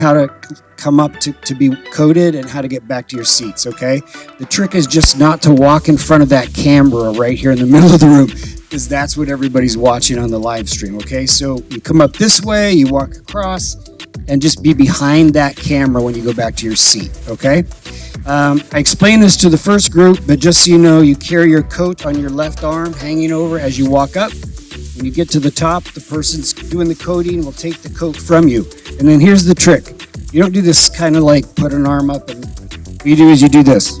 how to come up to be coded and how to get back to your seats, okay? The trick is just not to walk in front of that camera right here in the middle of the room, because that's what everybody's watching on the live stream, okay? So you come up this way, you walk across, and just be behind that camera when you go back to your seat, okay? I explained this to the first group, but just so you know, you carry your coat on your left arm hanging over as you walk up. When you get to the top, the person's doing the coding will take the coat from you. And then here's the trick. You don't do this kind of like put an arm up, and what you do is you do this.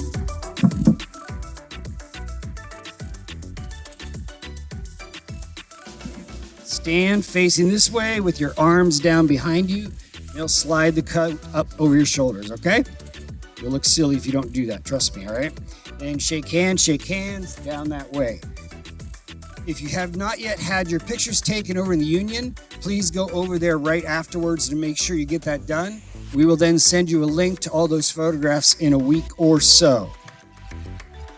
Stand facing this way with your arms down behind you. They'll slide the coat up over your shoulders, okay? You'll look silly if you don't do that, trust me, all right? And shake hands down that way. If you have not yet had your pictures taken over in the union, please go over there right afterwards to make sure you get that done. We will then send you a link to all those photographs in a week or so.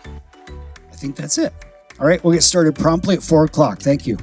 I think that's it. All right, we'll get started promptly at 4 o'clock. Thank you.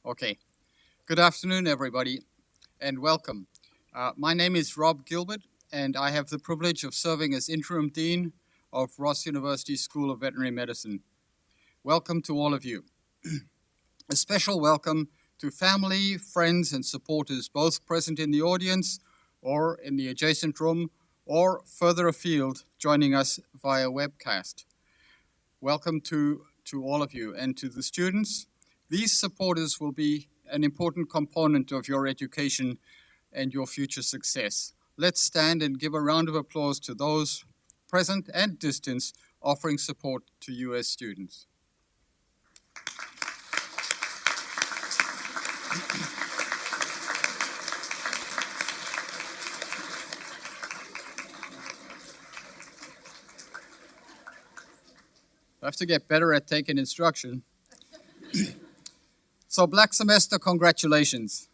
Okay. Good afternoon, everybody, and welcome. My name is Rob Gilbert, and I have the privilege of serving as Interim Dean of Ross University School of Veterinary Medicine. Welcome to all of you. A special welcome to family, friends, and supporters, both present in the audience or in the adjacent room, or further afield, joining us via webcast. Welcome to all of you, and to the students. These supporters will be an important component of your education and your future success. Let's stand and give a round of applause to those present and distant offering support to you as students. I have to get better at taking instruction. So Black Semester, congratulations.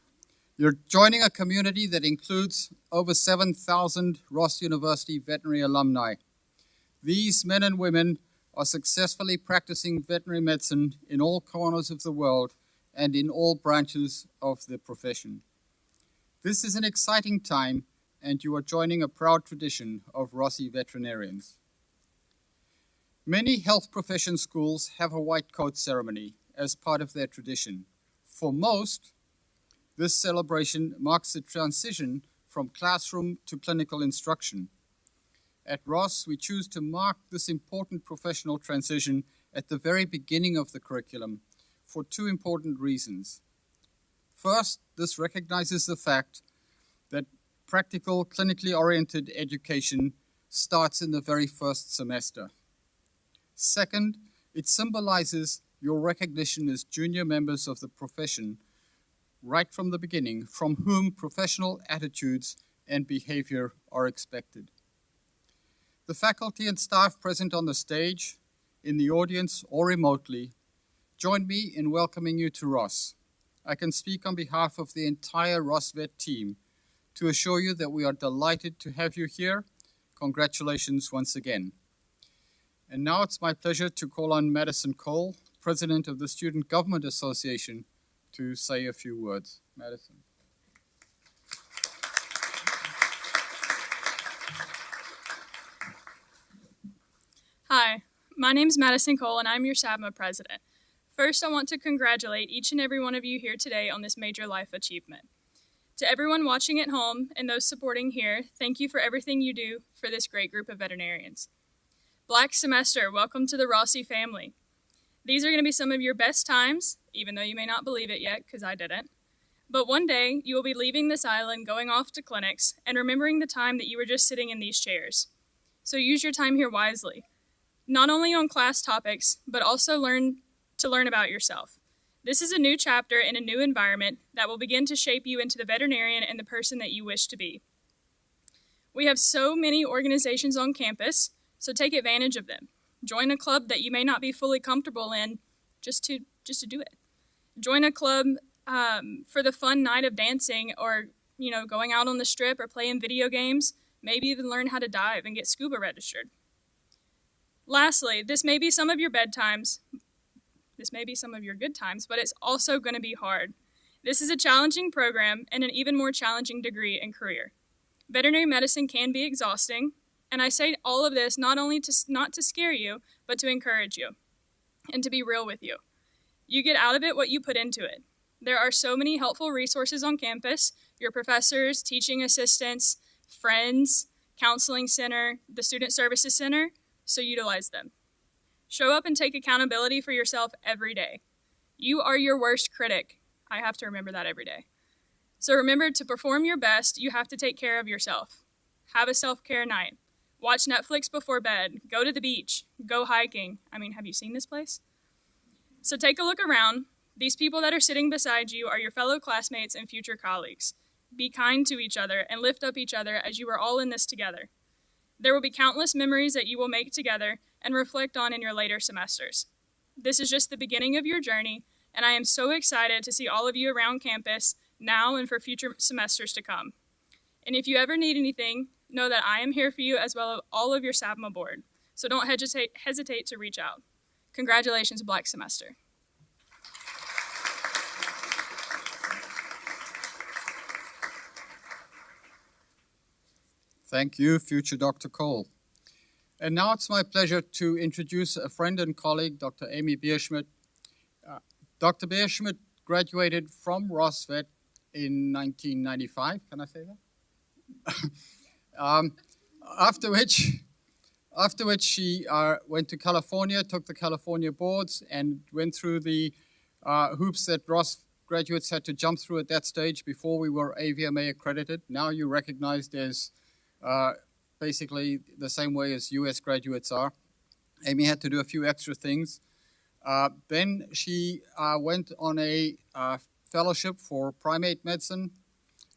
You're joining a community that includes over 7,000 Ross University veterinary alumni. These men and women are successfully practicing veterinary medicine in all corners of the world and in all branches of the profession. This is an exciting time, and you are joining a proud tradition of Rossi veterinarians. Many health profession schools have a white coat ceremony as part of their tradition. For most, this celebration marks the transition from classroom to clinical instruction. At Ross, we choose to mark this important professional transition at the very beginning of the curriculum for two important reasons. First, this recognizes the fact that practical, clinically oriented education starts in the very first semester. Second, it symbolizes your recognition as junior members of the profession right from the beginning, from whom professional attitudes and behavior are expected. The faculty and staff present on the stage, in the audience, or remotely, join me in welcoming you to Ross. I can speak on behalf of the entire Ross Vet team to assure you that we are delighted to have you here. Congratulations once again. And now it's my pleasure to call on Madison Cole, President of the Student Government Association, to say a few words. Madison. Hi, my name is Madison Cole, and I'm your SABMA president. First, I want to congratulate each and every one of you here today on this major life achievement. To everyone watching at home and those supporting here, thank you for everything you do for this great group of veterinarians. Black Semester, welcome to the Rossi family. These are going to be some of your best times, even though you may not believe it yet, because I didn't. But one day, you will be leaving this island, going off to clinics, and remembering the time that you were just sitting in these chairs. So use your time here wisely, not only on class topics, but also learn about yourself. This is a new chapter in a new environment that will begin to shape you into the veterinarian and the person that you wish to be. We have so many organizations on campus, so take advantage of them. Join a club that you may not be fully comfortable in just to do it. Join a club for the fun night of dancing, or going out on the strip or playing video games. Maybe even learn how to dive and get scuba registered. Lastly, this may be some of your bedtimes. This may be some of your good times, but it's also going to be hard. This is a challenging program and an even more challenging degree and career. Veterinary medicine can be exhausting, and I say all of this not only not to scare you, but to encourage you and to be real with you. You get out of it what you put into it. There are so many helpful resources on campus, your professors, teaching assistants, friends, counseling center, the student services center, so utilize them. Show up and take accountability for yourself every day. You are your worst critic. I have to remember that every day. So remember, to perform your best, you have to take care of yourself. Have a self-care night. Watch Netflix before bed. Go to the beach. Go hiking. Have you seen this place? So take a look around. These people that are sitting beside you are your fellow classmates and future colleagues. Be kind to each other and lift up each other as you are all in this together. There will be countless memories that you will make together and reflect on in your later semesters. This is just the beginning of your journey, and I am so excited to see all of you around campus now and for future semesters to come. And if you ever need anything, know that I am here for you, as well as all of your SABMA board. So don't hesitate to reach out. Congratulations, Black Semester. Thank you, future Dr. Cole. And now it's my pleasure to introduce a friend and colleague, Dr. Amy Bierschmidt. Dr. Bierschmidt graduated from RUSVM in 1995. Can I say that? After which she went to California, took the California boards, and went through the hoops that RUS graduates had to jump through at that stage before we were AVMA accredited. Now you're recognized as basically the same way as US graduates are. Amy had to do a few extra things. Then she went on a fellowship for primate medicine,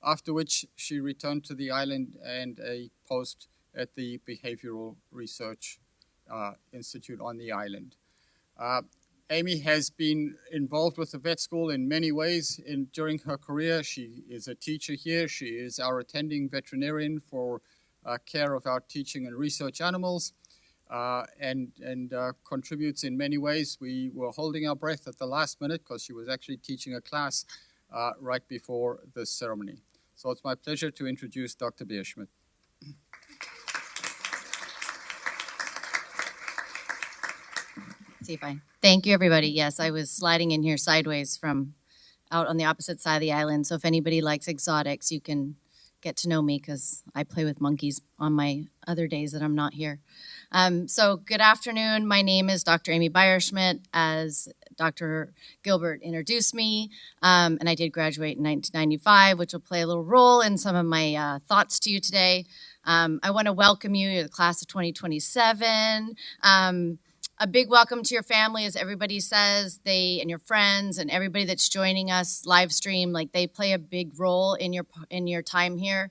after which she returned to the island and a post at the Behavioral Research Institute on the island. Amy has been involved with the vet school in many ways during her career. She is a teacher here. She is our attending veterinarian for care of our teaching and research animals, and contributes in many ways. We were holding our breath at the last minute because she was actually teaching a class right before this ceremony. So it's my pleasure to introduce Dr. Bierschmidt. See if I thank you, everybody. Yes, I was sliding in here sideways from out on the opposite side of the island. So if anybody likes exotics, you can get to know me because I play with monkeys on my other days that I'm not here. So good afternoon. My name is Dr. Amy Bierschmidt, as Dr. Gilbert introduced me, and I did graduate in 1995, which will play a little role in some of my thoughts to you today. I want to welcome you to the class of 2027. A big welcome to your family, as everybody says, and your friends and everybody that's joining us live stream, like they play a big role in your time here.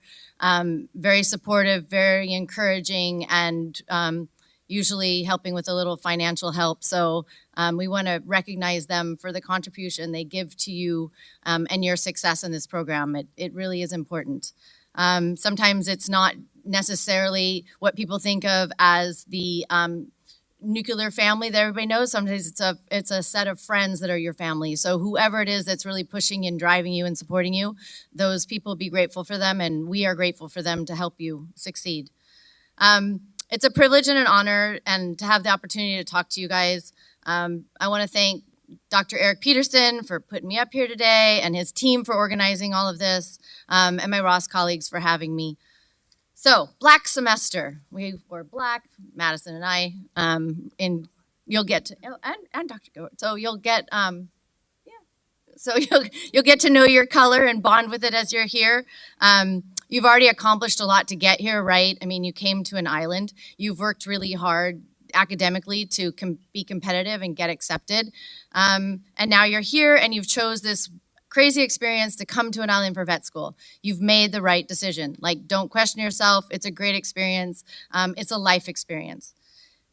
Very supportive, very encouraging, and usually helping with a little financial help. So we want to recognize them for the contribution they give to you and your success in this program. It really is important. Sometimes it's not necessarily what people think of as the nuclear family that everybody knows. Sometimes it's a set of friends that are your family. So whoever it is that's really pushing and driving you and supporting you, those people, be grateful for them, and we are grateful for them to help you succeed. It's a privilege and an honor and to have the opportunity to talk to you guys. I want to thank Dr. Eric Peterson for putting me up here today, and his team for organizing all of this, and my Ross colleagues for having me. So, black semester. We were black, Madison and I, and you'll get to, and Dr. Gilbert. So you'll get, so you'll get to know your color and bond with it as you're here. You've already accomplished a lot to get here, right? I mean, you came to an island. You've worked really hard academically to be competitive and get accepted. And now you're here and you've chose this crazy experience to come to an island for vet school. You've made the right decision. Like, don't question yourself. It's a great experience. It's a life experience.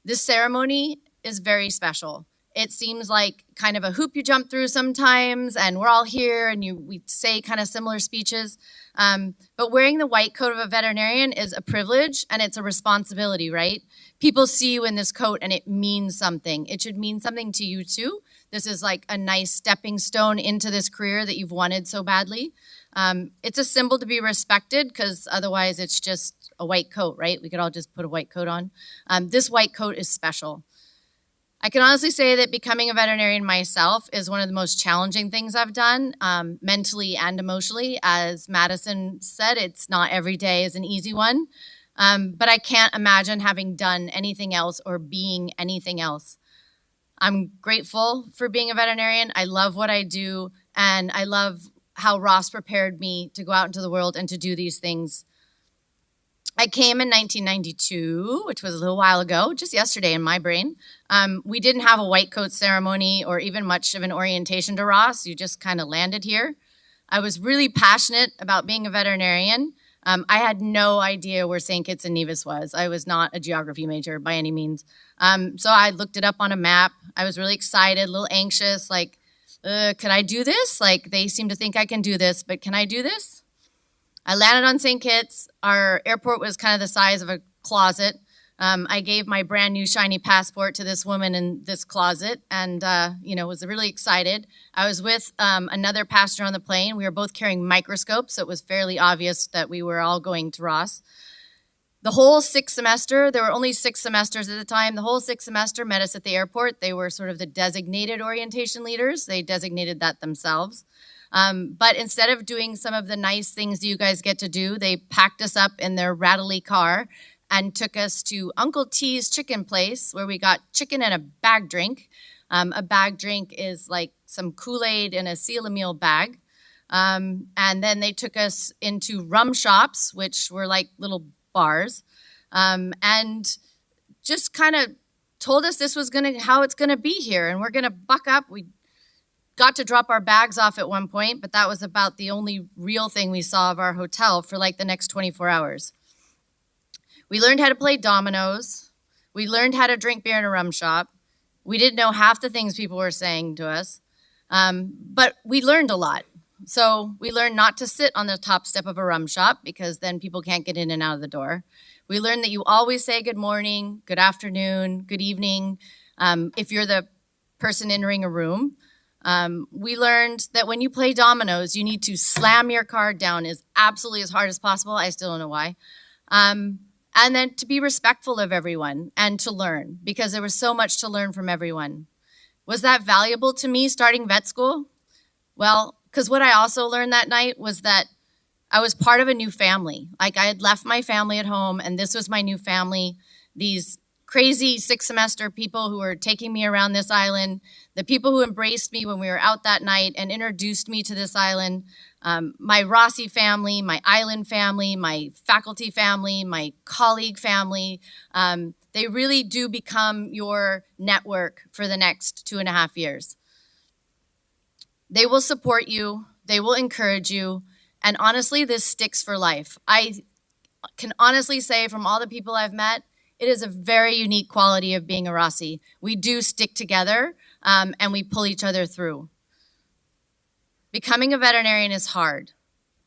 This ceremony is very special. It seems like kind of a hoop you jump through sometimes, and we're all here and we say kind of similar speeches. But wearing the white coat of a veterinarian is a privilege and it's a responsibility, right? People see you in this coat and it means something. It should mean something to you too. This is like a nice stepping stone into this career that you've wanted so badly. It's a symbol to be respected because otherwise it's just a white coat, right? We could all just put a white coat on. This white coat is special. I can honestly say that becoming a veterinarian myself is one of the most challenging things I've done, mentally and emotionally. As Madison said, it's not every day is an easy one, but I can't imagine having done anything else or being anything else. I'm grateful for being a veterinarian. I love what I do, and I love how Ross prepared me to go out into the world and to do these things. I came in 1992, which was a little while ago, just yesterday in my brain. We didn't have a white coat ceremony or even much of an orientation to Ross. You just kind of landed here. I was really passionate about being a veterinarian. I had no idea where St. Kitts and Nevis was. I was not a geography major by any means. So I looked it up on a map. I was really excited, a little anxious, like, could I do this? Like, they seem to think I can do this, but can I do this? I landed on St. Kitts. Our airport was kind of the size of a closet. I gave my brand new shiny passport to this woman in this closet and, was really excited. I was with another passenger on the plane. We were both carrying microscopes, so it was fairly obvious that we were all going to Ross. The whole sixth semester, there were only 6 semesters at the time, the whole 6th semester met us at the airport. They were sort of the designated orientation leaders. They designated that themselves. But instead of doing some of the nice things that you guys get to do, they packed us up in their rattly car and took us to Uncle T's Chicken Place, where we got chicken and a bag drink. A bag drink is like some Kool-Aid in a seal meal bag. And then they took us into rum shops, which were like little bars, and just kind of told us this was how it's gonna be here, and we're gonna buck up. We got to drop our bags off at one point, but that was about the only real thing we saw of our hotel for like the next 24 hours. We learned how to play dominoes. We learned how to drink beer in a rum shop. We didn't know half the things people were saying to us, but we learned a lot. So we learned not to sit on the top step of a rum shop because then people can't get in and out of the door. We learned that you always say good morning, good afternoon, good evening, if you're the person entering a room. We learned that when you play dominoes, you need to slam your card down absolutely as hard as possible. I still don't know why. And then to be respectful of everyone and to learn, because there was so much to learn from everyone. Was that valuable to me starting vet school? Well, because what I also learned that night was that I was part of a new family. Like I had left my family at home and this was my new family. These crazy 6th semester people who were taking me around this island, the people who embraced me when we were out that night and introduced me to this island, my Rossi family, my island family, my faculty family, my colleague family, they really do become your network for the next 2.5 years. They will support you, they will encourage you, and honestly, this sticks for life. I can honestly say from all the people I've met, it is a very unique quality of being a Rossi. We do stick together and we pull each other through. Becoming a veterinarian is hard.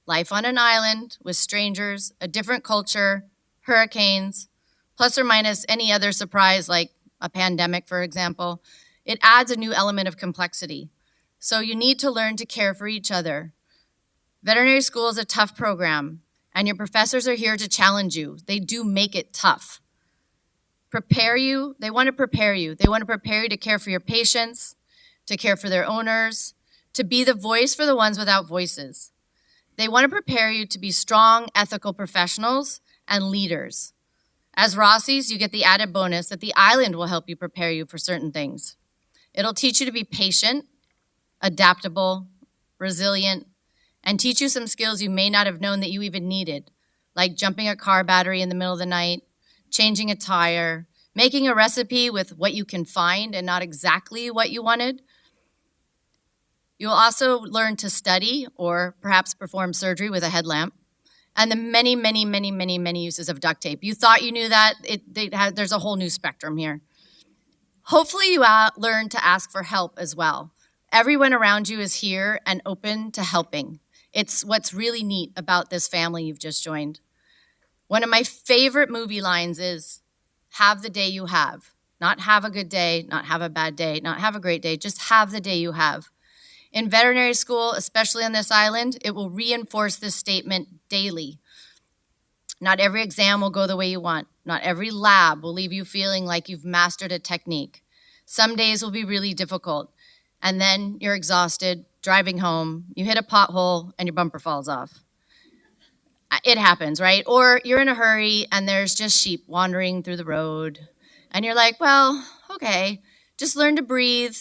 Life on an island with strangers, a different culture, hurricanes, plus or minus any other surprise like a pandemic, for example, it adds a new element of complexity. So you need to learn to care for each other. Veterinary school is a tough program, and your professors are here to challenge you. They do make it tough. Prepare you, they want to prepare you. They want to prepare you to care for your patients, to care for their owners, to be the voice for the ones without voices. They want to prepare you to be strong, ethical professionals and leaders. As Rossis, you get the added bonus that the island will help you prepare you for certain things. It'll teach you to be patient, adaptable, resilient, and teach you some skills you may not have known that you even needed, like jumping a car battery in the middle of the night, changing a tire, making a recipe with what you can find and not exactly what you wanted. You'll also learn to study or perhaps perform surgery with a headlamp, and the many, many, many, many, many uses of duct tape. You thought you knew that. There's a whole new spectrum here. Hopefully you learn to ask for help as well. Everyone around you is here and open to helping. It's what's really neat about this family you've just joined. One of my favorite movie lines is, have the day you have. Not have a good day, not have a bad day, not have a great day, just have the day you have. In veterinary school, especially on this island, it will reinforce this statement daily. Not every exam will go the way you want. Not every lab will leave you feeling like you've mastered a technique. Some days will be really difficult. And then you're exhausted, driving home, you hit a pothole, and your bumper falls off. It happens, right? Or you're in a hurry, and there's just sheep wandering through the road. And you're like, well, okay, just learn to breathe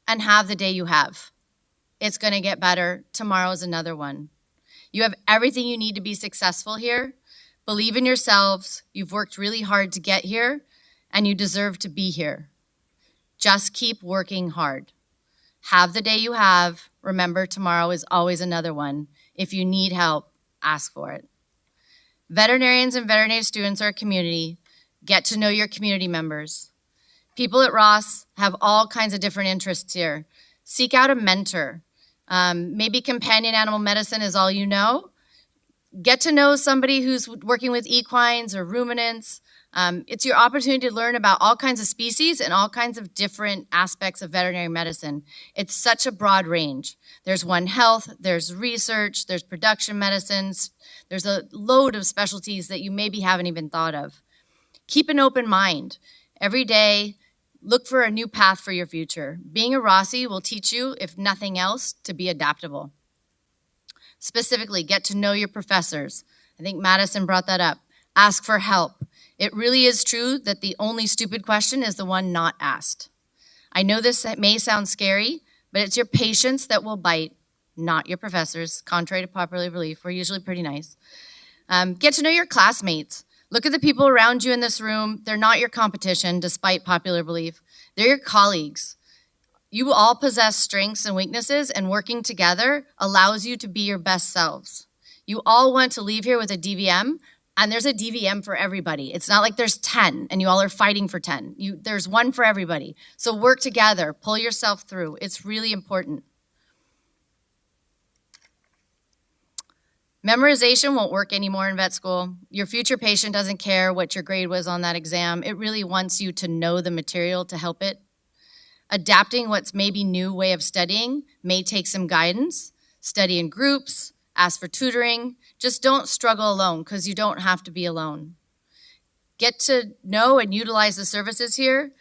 and have the day you have. It's going to get better. Tomorrow's another one. You have everything you need to be successful here. Believe in yourselves. You've worked really hard to get here, and you deserve to be here. Just keep working hard. Have the day you have. Remember, tomorrow is always another one. If you need help, ask for it. Veterinarians and veterinary students are a community. Get to know your community members. People at Ross have all kinds of different interests here. Seek out a mentor. Maybe companion animal medicine is all you know. Get to know somebody who's working with equines or ruminants. It's your opportunity to learn about all kinds of species and all kinds of different aspects of veterinary medicine. It's such a broad range. There's One Health, there's research, there's production medicines, there's a load of specialties that you maybe haven't even thought of. Keep an open mind. Every day, look for a new path for your future. Being a Rossi will teach you, if nothing else, to be adaptable. Specifically, get to know your professors. I think Madison brought that up. Ask for help. It really is true that the only stupid question is the one not asked. I know this may sound scary, but it's your patients that will bite, not your professors. Contrary to popular belief, we're usually pretty nice. Get to know your classmates. Look at the people around you in this room. They're not your competition, despite popular belief. They're your colleagues. You all possess strengths and weaknesses, and working together allows you to be your best selves. You all want to leave here with a DVM, and there's a DVM for everybody. It's not like there's 10 and you all are fighting for 10. There's one for everybody. So work together, pull yourself through. It's really important. Memorization won't work anymore in vet school. Your future patient doesn't care what your grade was on that exam. It really wants you to know the material to help it. Adapting what's maybe new way of studying may take some guidance. Study in groups, ask for tutoring. Just don't struggle alone, because you don't have to be alone. Get to know and utilize the services here.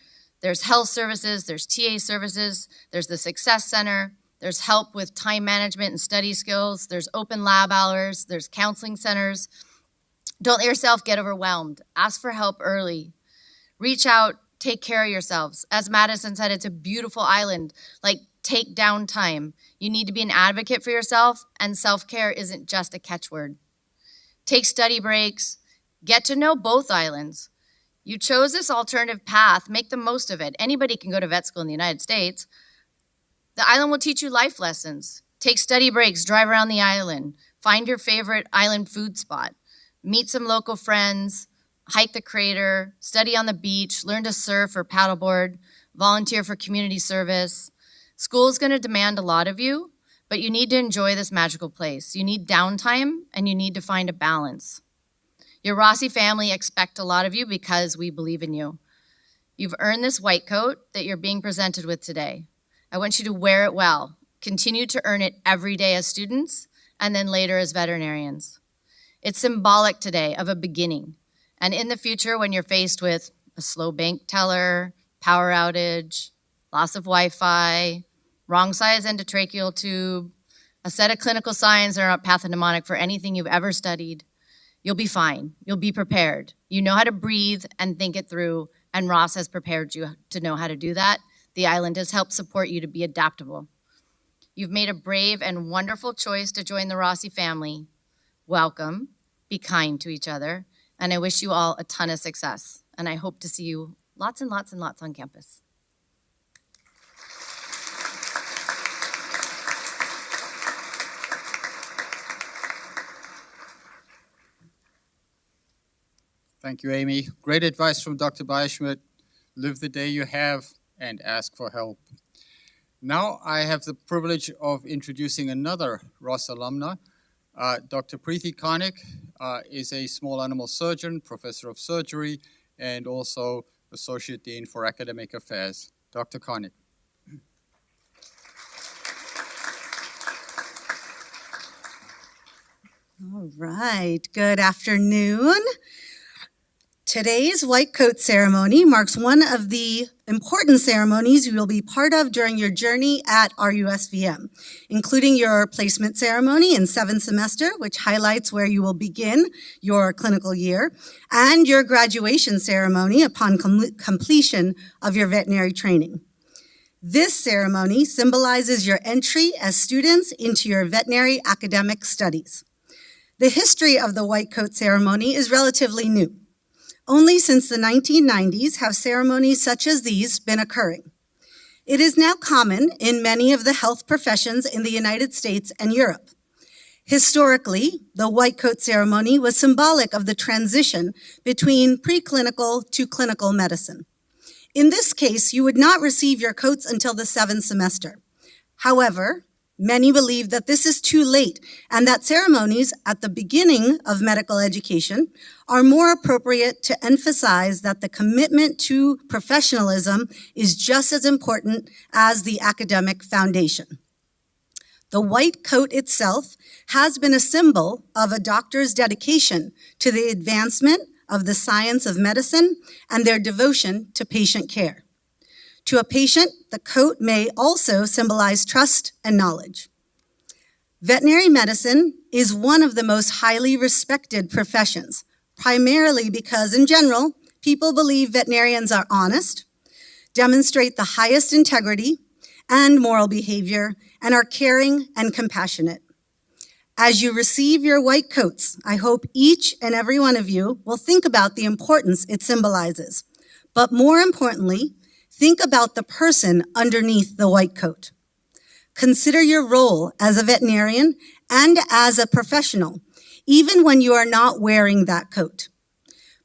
There's health services, there's TA services, there's the Success Center, there's help with time management and study skills, there's open lab hours, there's counseling centers. Don't let yourself get overwhelmed. Ask for help early. Reach out, take care of yourselves. As Madison said, it's a beautiful island. Like, take downtime. You need to be an advocate for yourself, and self-care isn't just a catchword. Take study breaks. Get to know both islands. You chose this alternative path. Make the most of it. Anybody can go to vet school in the United States. The island will teach you life lessons. Take study breaks. Drive around the island. Find your favorite island food spot. Meet some local friends. Hike the crater. Study on the beach. Learn to surf or paddleboard. Volunteer for community service. School is going to demand a lot of you, but you need to enjoy this magical place. You need downtime, and you need to find a balance. Your Rossi family expect a lot of you because we believe in you. You've earned this white coat that you're being presented with today. I want you to wear it well. Continue to earn it every day as students, and then later as veterinarians. It's symbolic today of a beginning. And in the future, when you're faced with a slow bank teller, power outage, loss of Wi-Fi, wrong size endotracheal tube, a set of clinical signs that are not pathognomonic for anything you've ever studied, you'll be fine. You'll be prepared. You know how to breathe and think it through, and Ross has prepared you to know how to do that. The island has helped support you to be adaptable. You've made a brave and wonderful choice to join the Rossi family. Welcome. Be kind to each other. And I wish you all a ton of success. And I hope to see you lots and lots and lots on campus. Thank you, Amy. Great advice from Dr. Beischmidt. Live the day you have and ask for help. Now I have the privilege of introducing another Ross alumna. Dr. Preeti Karnik is a small animal surgeon, professor of surgery, and also Associate Dean for Academic Affairs. Dr. Karnik. All right, good afternoon. Today's white coat ceremony marks one of the important ceremonies you will be part of during your journey at RUSVM, including your placement ceremony in 7th semester, which highlights where you will begin your clinical year, and your graduation ceremony upon completion of your veterinary training. This ceremony symbolizes your entry as students into your veterinary academic studies. The history of the white coat ceremony is relatively new. Only since the 1990s have ceremonies such as these been occurring. It is now common in many of the health professions in the United States and Europe. Historically, the white coat ceremony was symbolic of the transition between preclinical to clinical medicine. In this case, you would not receive your coats until the 7th semester. However, Many believe that this is too late and that ceremonies at the beginning of medical education are more appropriate to emphasize that the commitment to professionalism is just as important as the academic foundation. The white coat itself has been a symbol of a doctor's dedication to the advancement of the science of medicine and their devotion to patient care. To a patient, the coat may also symbolize trust and knowledge. Veterinary medicine is one of the most highly respected professions, primarily because, in general, people believe veterinarians are honest, demonstrate the highest integrity and moral behavior, and are caring and compassionate. As you receive your white coats, I hope each and every one of you will think about the importance it symbolizes. But more importantly, think about the person underneath the white coat. Consider your role as a veterinarian and as a professional, even when you are not wearing that coat.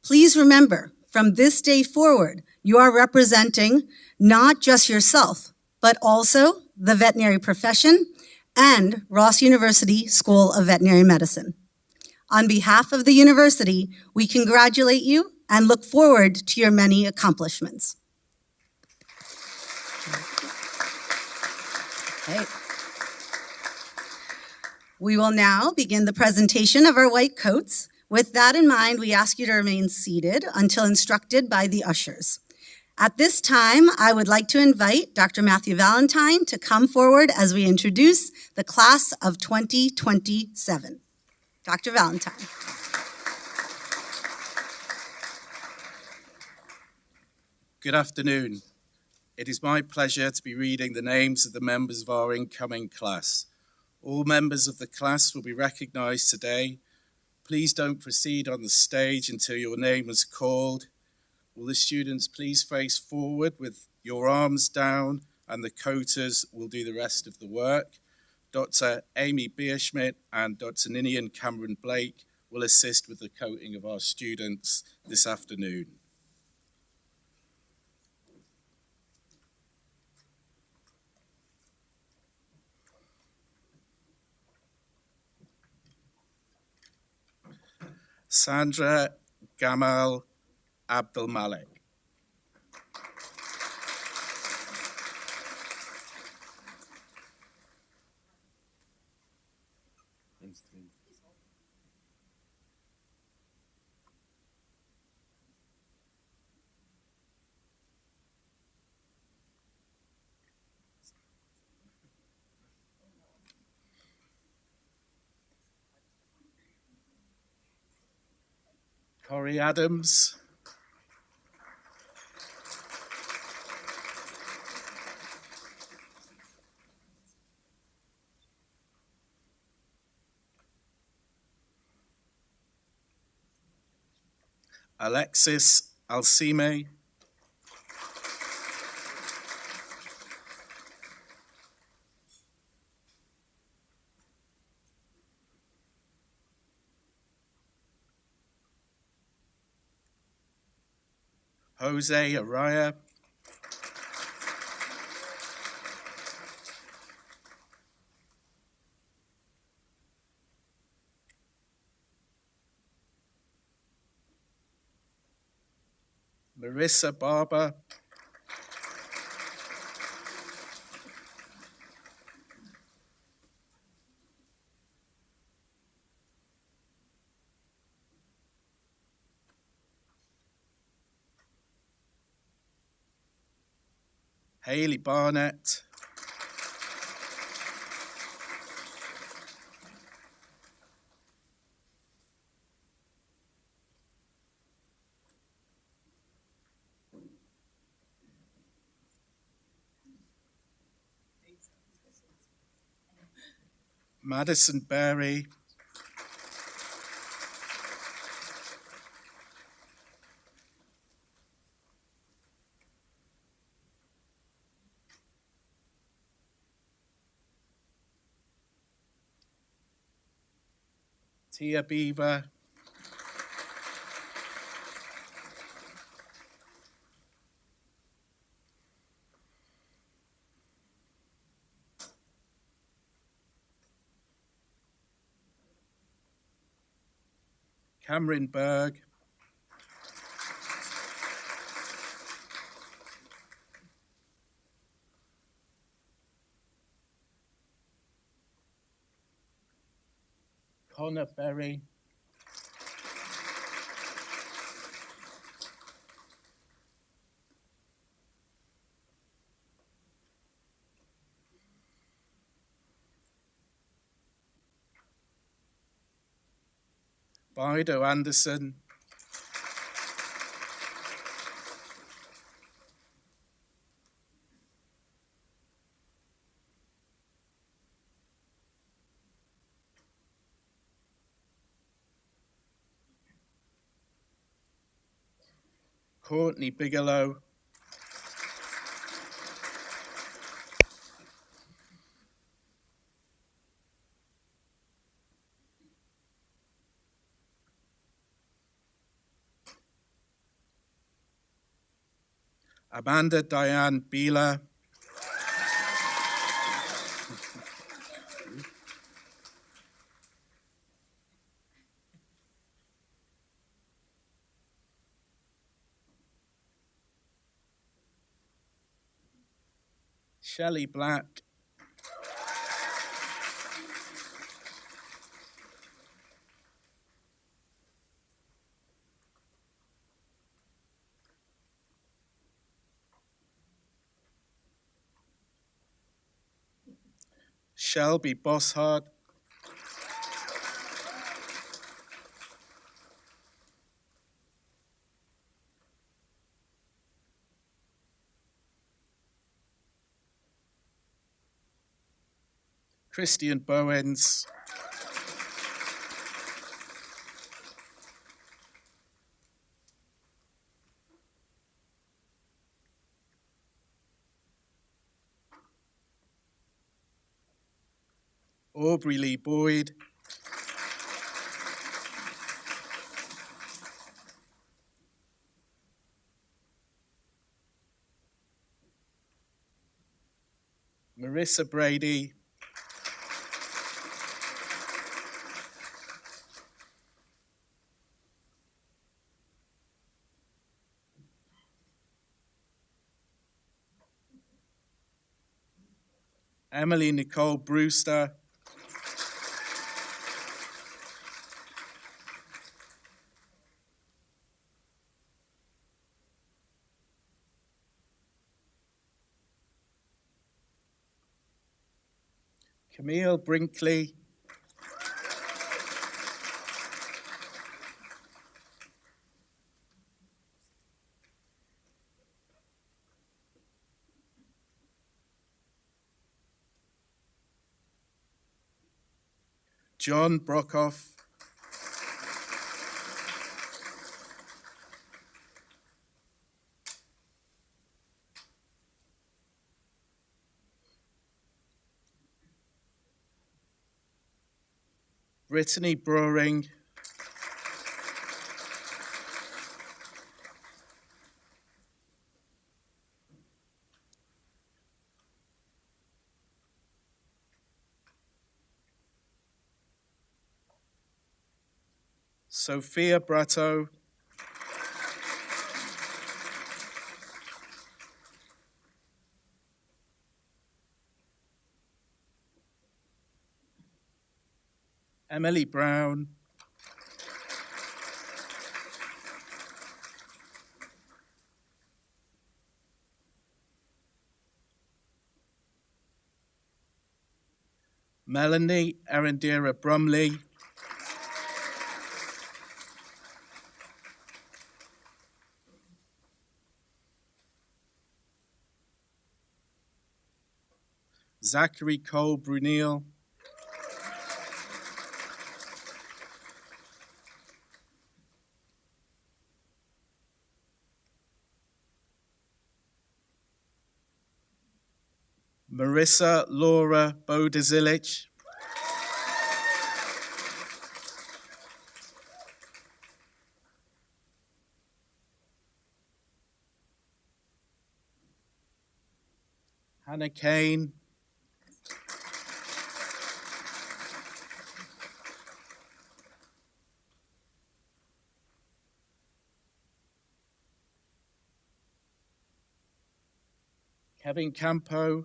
Please remember, from this day forward, you are representing not just yourself, but also the veterinary profession and Ross University School of Veterinary Medicine. On behalf of the university, we congratulate you and look forward to your many accomplishments. Okay. We will now begin the presentation of our white coats. With that in mind, we ask you to remain seated until instructed by the ushers. At this time, I would like to invite Dr. Matthew Valentine to come forward as we introduce the class of 2027. Dr. Valentine. Good afternoon. It is my pleasure to be reading the names of the members of our incoming class. All members of the class will be recognized today. Please don't proceed on the stage until your name is called. Will the students please face forward with your arms down, and the coaters will do the rest of the work. Dr. Amy Bierschmidt and Dr. Ninian Cameron Blake will assist with the coating of our students this afternoon. Sandra Gamal Abdul Malik. Corey Adams. Alexis Alcime. Jose Araya. Marissa Barber. Haley Barnett. Madison Berry. Tia Beaver. Cameron Berg, Connor Berry, Bido Anderson, Courtney Bigelow, Amanda Diane Beeler, Shelley Black, Shelby Bosshard, Christian Bowens, Aubrey Lee Boyd, Marissa Brady, Emily Nicole Brewster, Camille Brinkley, John Brockhoff, Brittany Brewing, Sophia Bratto, Emily Brown, Melanie Arendira Brumley, Zachary Cole Brunel, Marissa Laura Bodazilic, Hannah Kane, Kevin Campo,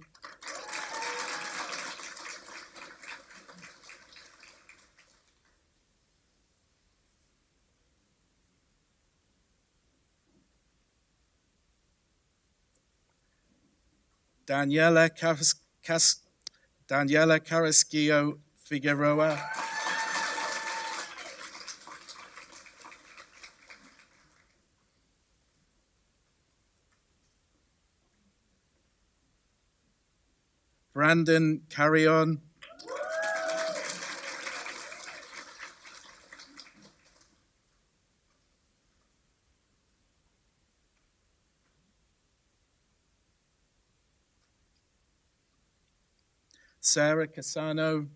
Daniela Carrasquillo Figueroa, Brandon Carrion, Sarah Casano,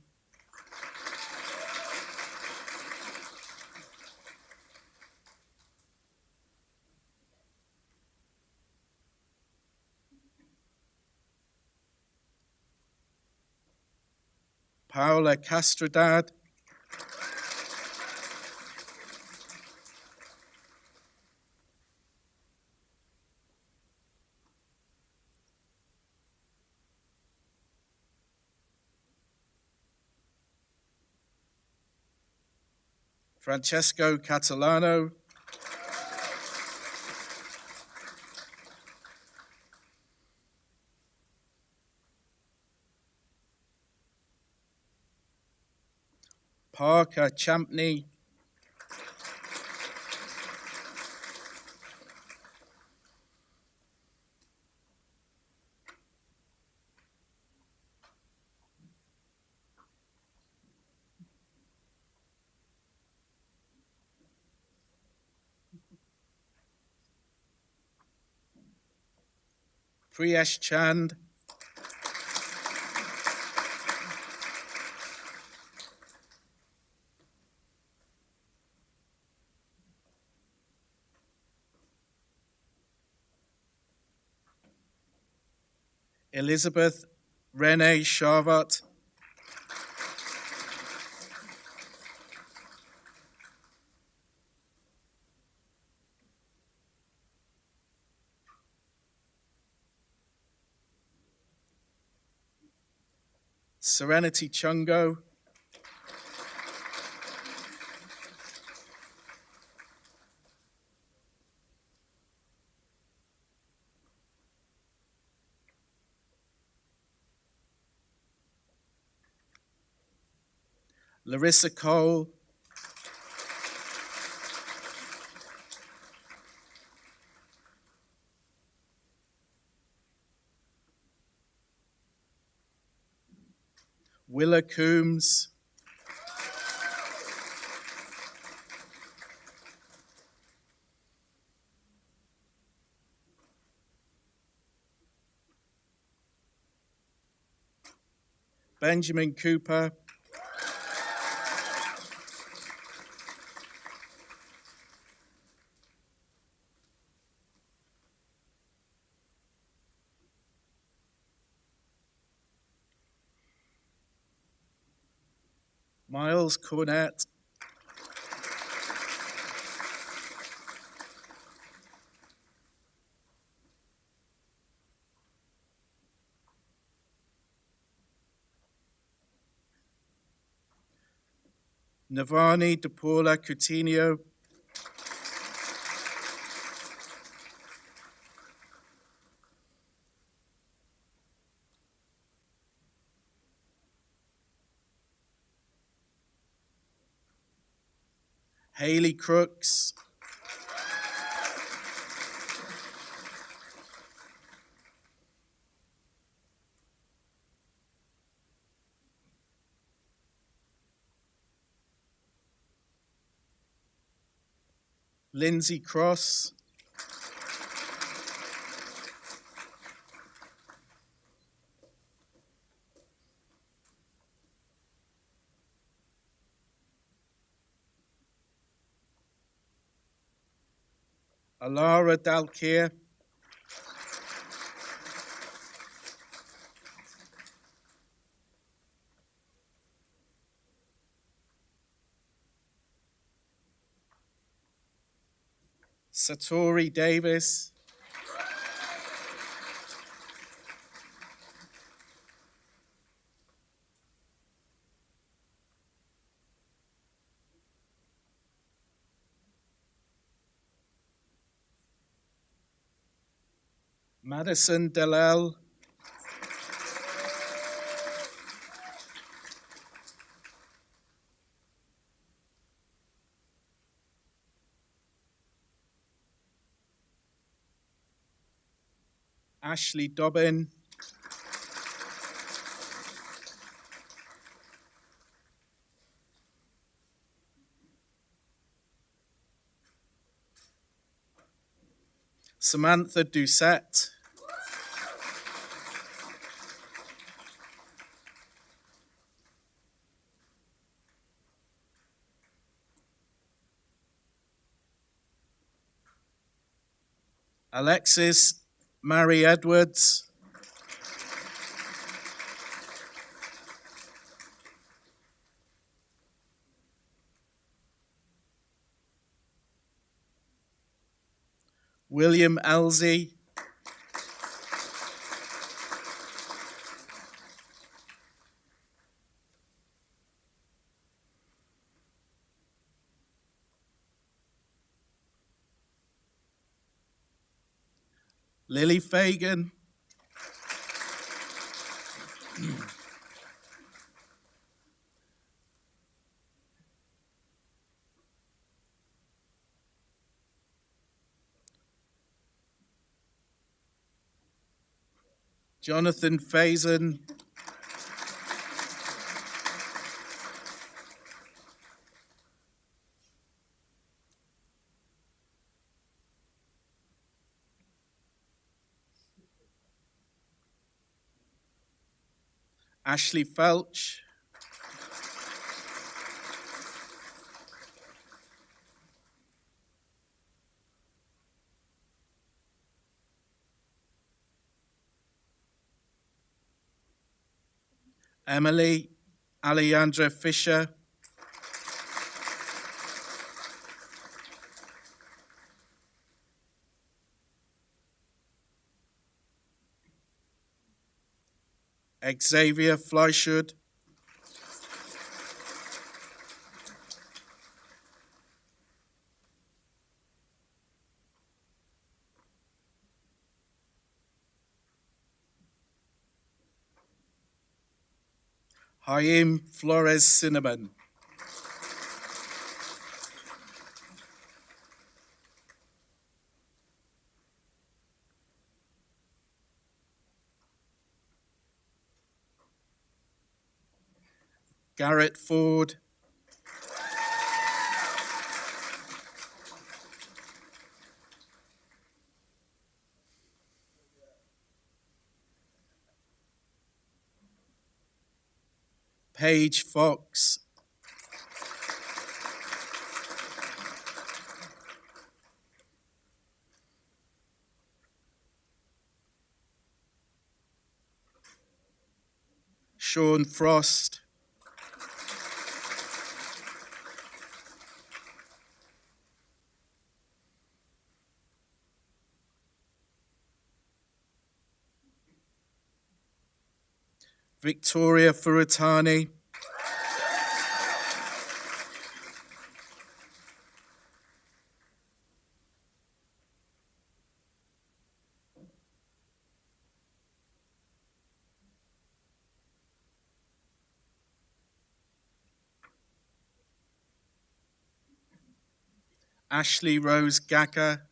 Paola Castrodad, Francesco Catalano, Parker Champney, Priyesh Chand, Elizabeth Renee Charvat, Serenity Chungo, Larissa Cole, Willa Coombs, Benjamin Cooper, Miles Cornett, Navani De Paula Coutinho, Haley Crooks, Lindsay Cross, Alara Dalkir, Satori Davis, Madison Delel, Ashley Dobbin, Samantha Doucette, Alexis Mary Edwards, William Elsie, Lily Fagan, Jonathan Faison, Ashley Felch, Emily Alejandra Fisher, Xavier Fleischwood, Haim Flores Cinnamon, Garrett Ford, Paige Fox, Sean Frost, Victoria Furutani, Ashley Rose Gacker,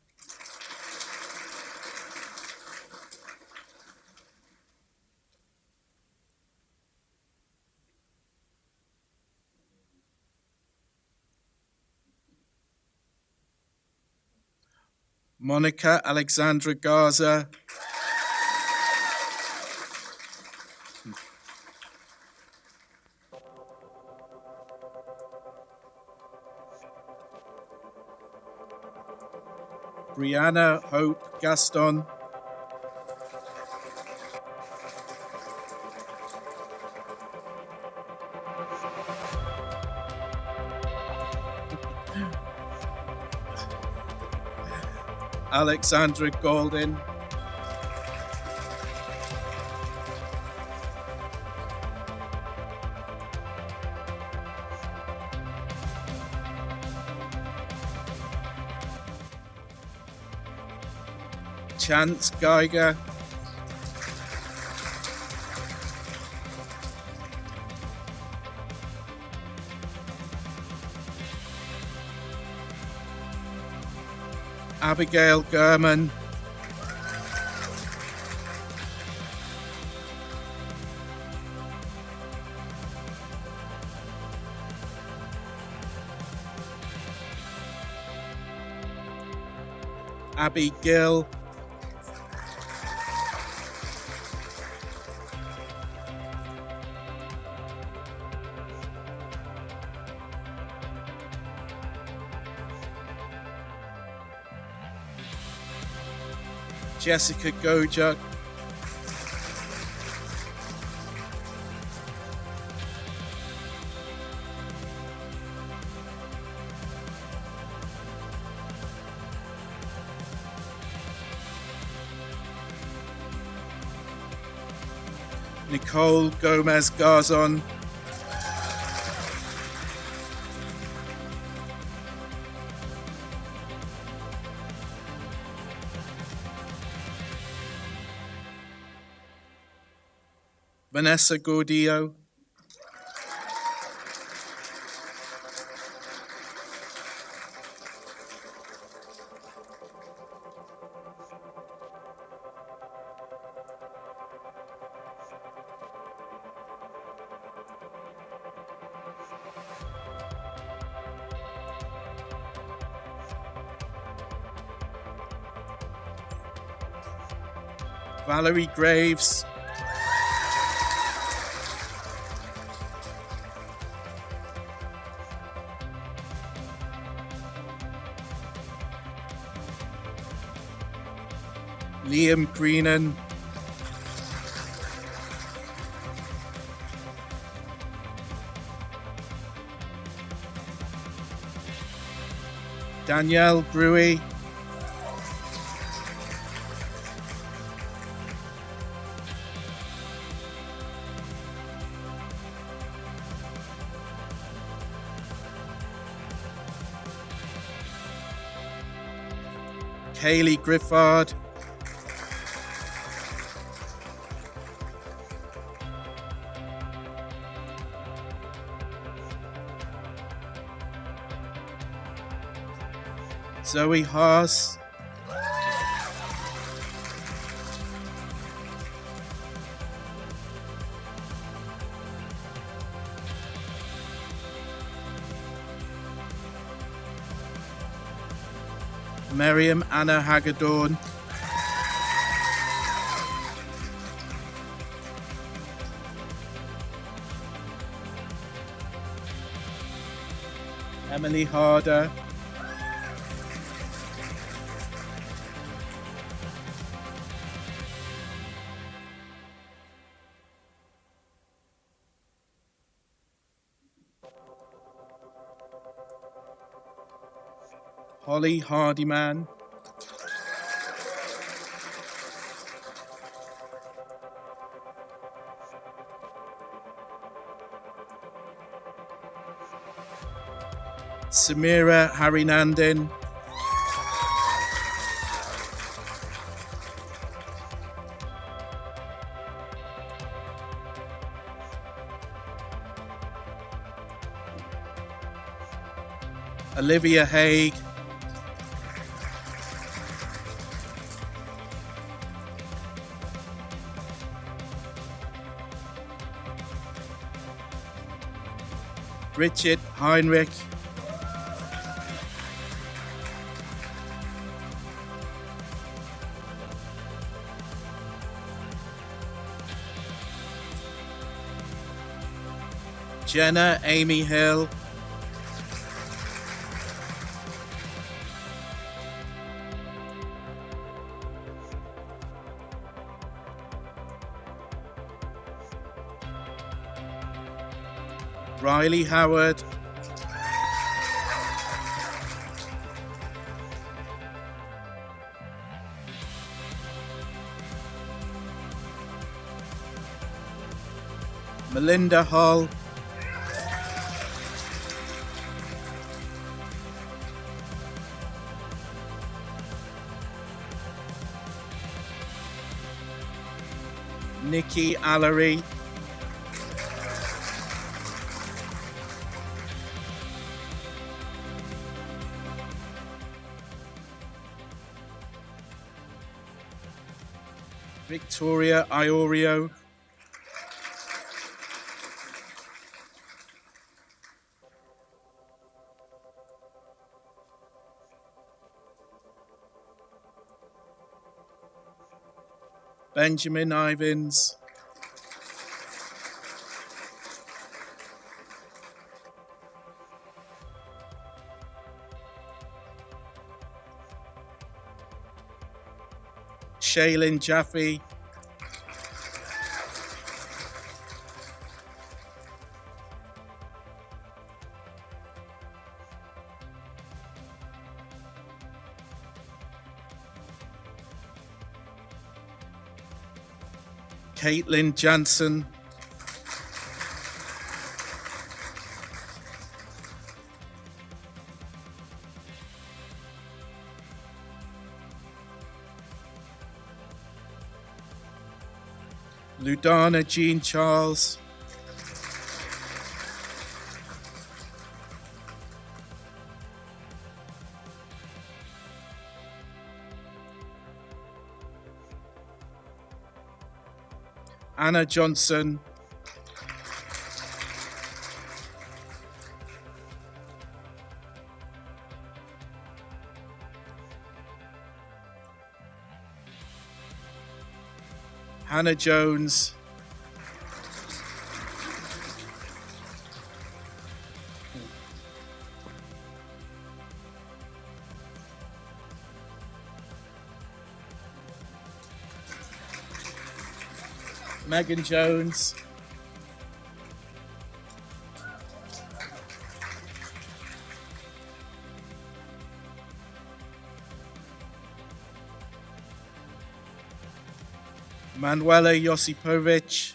Monica Alexandra Garza, Brianna Hope Gaston, Alexandra Golden, Chance Geiger, Abigail Gurman, Abby Gill, Jessica Gojuk, Nicole Gomez Garzon, Vanessa Gordillo, Valerie Graves, Liam Greenan, Danielle Gruey, Kaylee Griffard, Zoe Haas, Miriam Anna Hagedorn, Emily Harder, Holly Hardiman, Samira Harinandin, Olivia Haig, Richard Heinrich, Jenna Amy Hill, Riley Howard, Melinda Hall, Nikki Allery, Victoria Iorio, Benjamin Ivins, Shaylin Jaffe, Caitlin Jansen, Ludana Jean Charles, Anna Johnson, Hannah Jones, Megan Jones, Manuela Josipovic,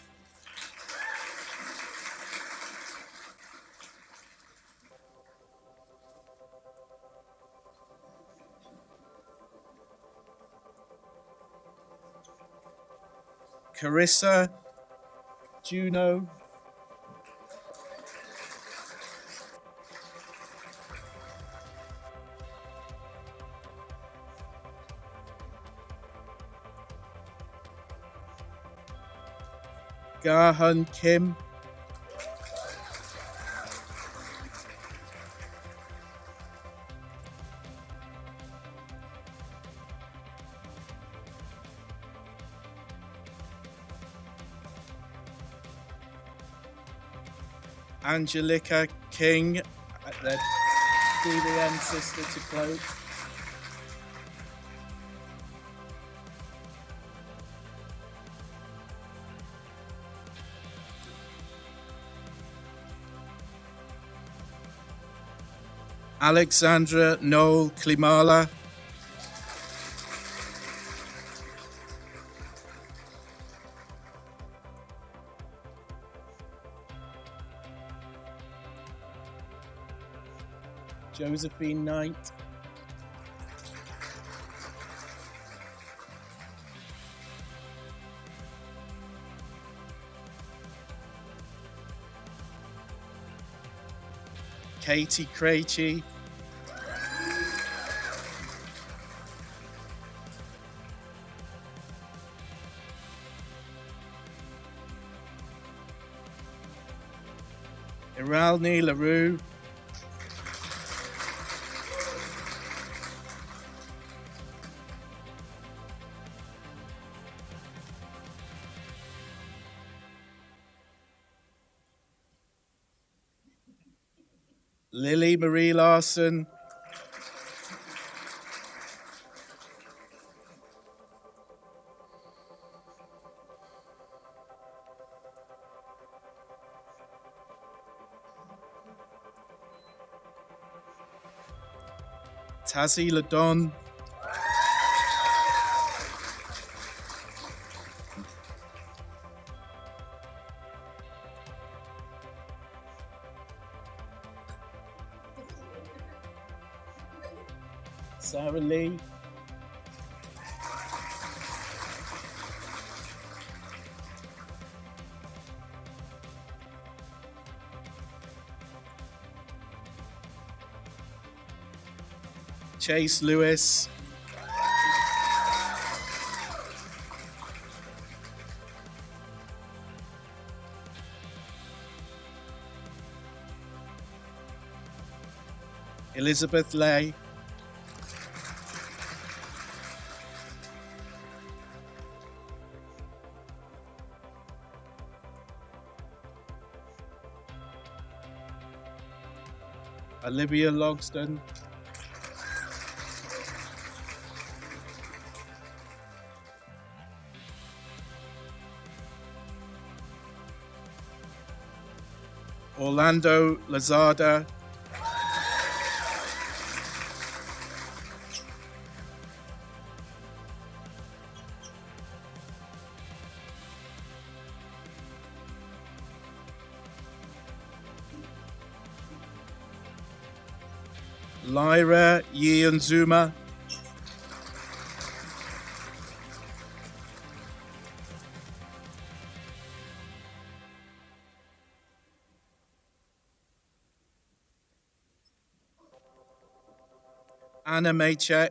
Carissa Juno, Garhun Kim, Angelica King, the DVM sister to Chloe, Alexandra Noel Klimala, Josephine Knight, Katie Krejci, Iralni LaRue, Lily Marie Larson, Tazzy Ladon, Sarah Lee, Chase Lewis, Elizabeth Lay, Olivia Logsdon, Orlando Lazada, Lyra Yeonzuma, Anna Maychek,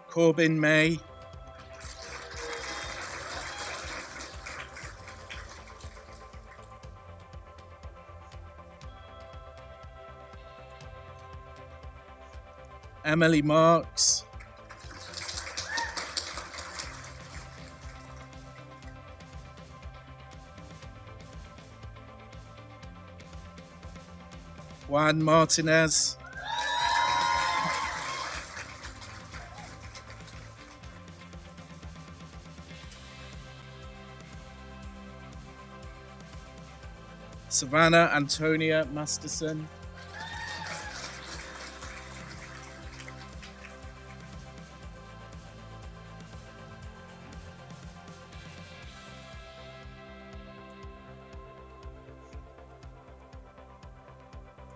Corbin May, Emily Marks, Juan Martinez, Savannah Antonia Masterson,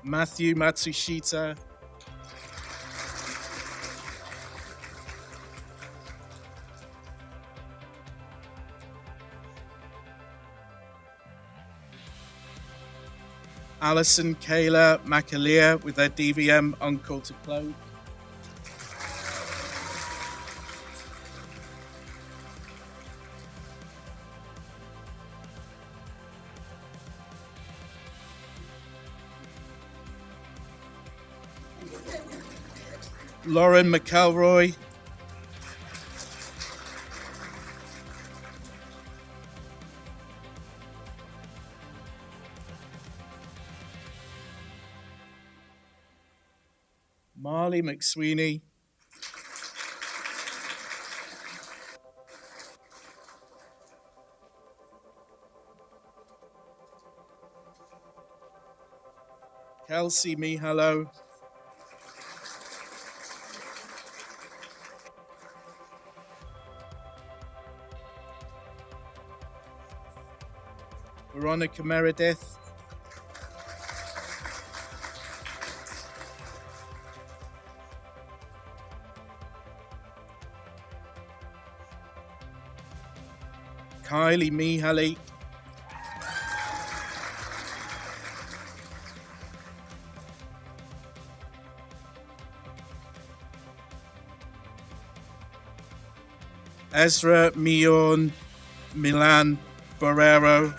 Matthew Matsushita, Alison Kayla McAleer with their DVM Uncle to Cloak, Lauren McElroy, Marley McSweeney, Kelsey Mihalo, Veronica Meredith, Kylie Mihaly, Ezra Mion Milan Barrero,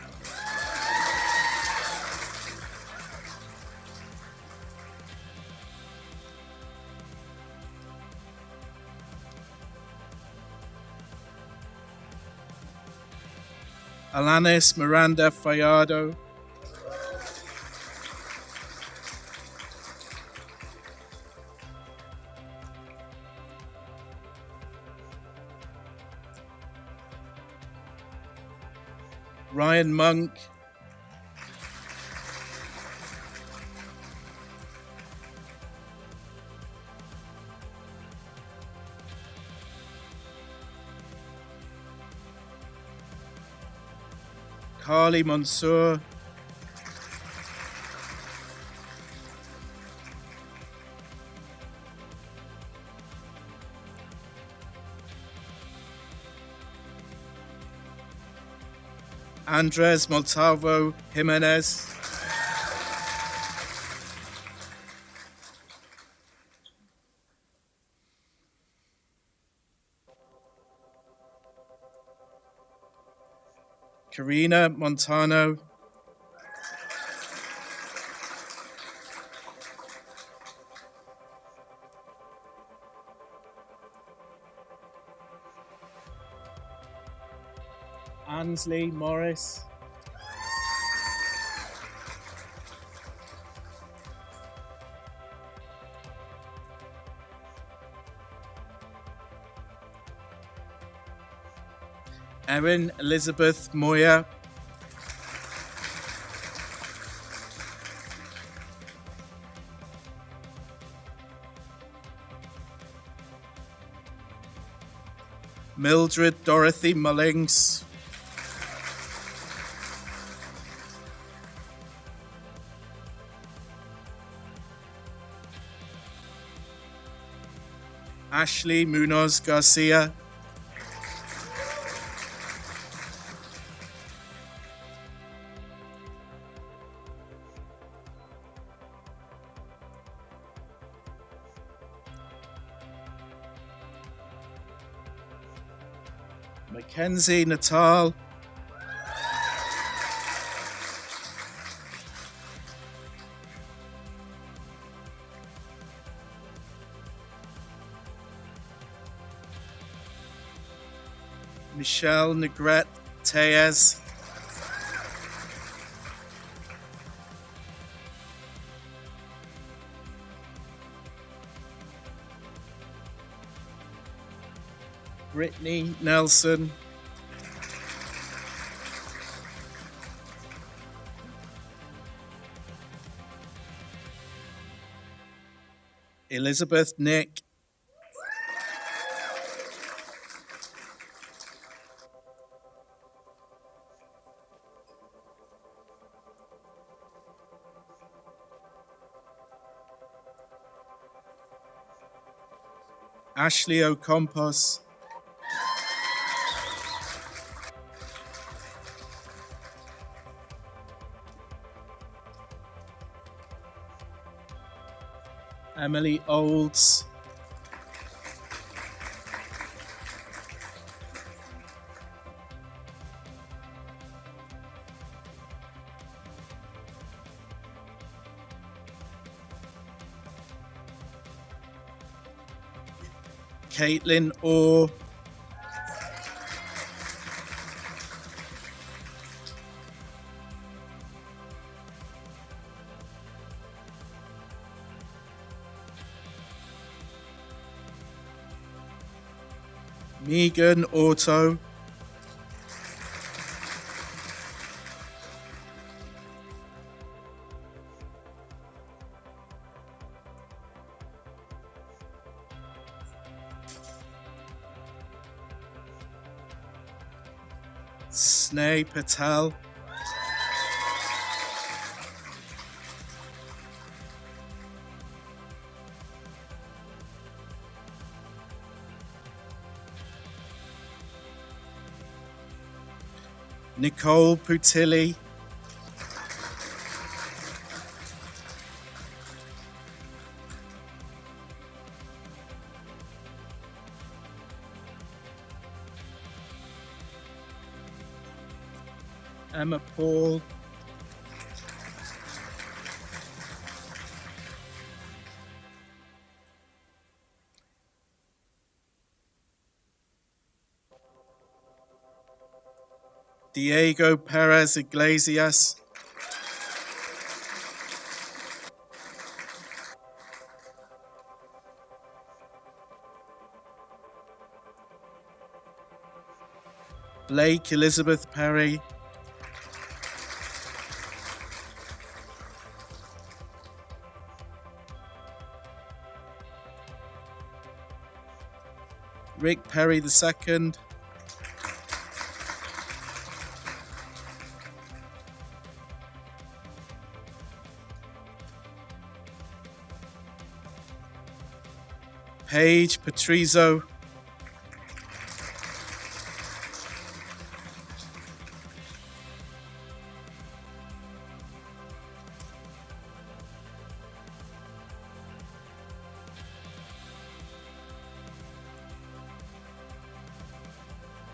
Alanis Miranda Fayado, Ryan Monk, Carly Mansour, Andres Montalvo Jimenez. Karina Montano. Ansley Morris. Erin Elizabeth Moyer. Mildred Dorothy Mullings. Ashley Munoz Garcia. Mackenzie Natal. Michelle Negrete Tellez. Brittany Nelson. Elizabeth Nick. Ashley Ocampos. Emily Olds. Caitlin Orr. Megan Otto. Sneh Patel. Nicole Putilli. Emma Paul. Diego Perez Iglesias. Blake Elizabeth Perry. Rick Perry II. Paige Patrizo.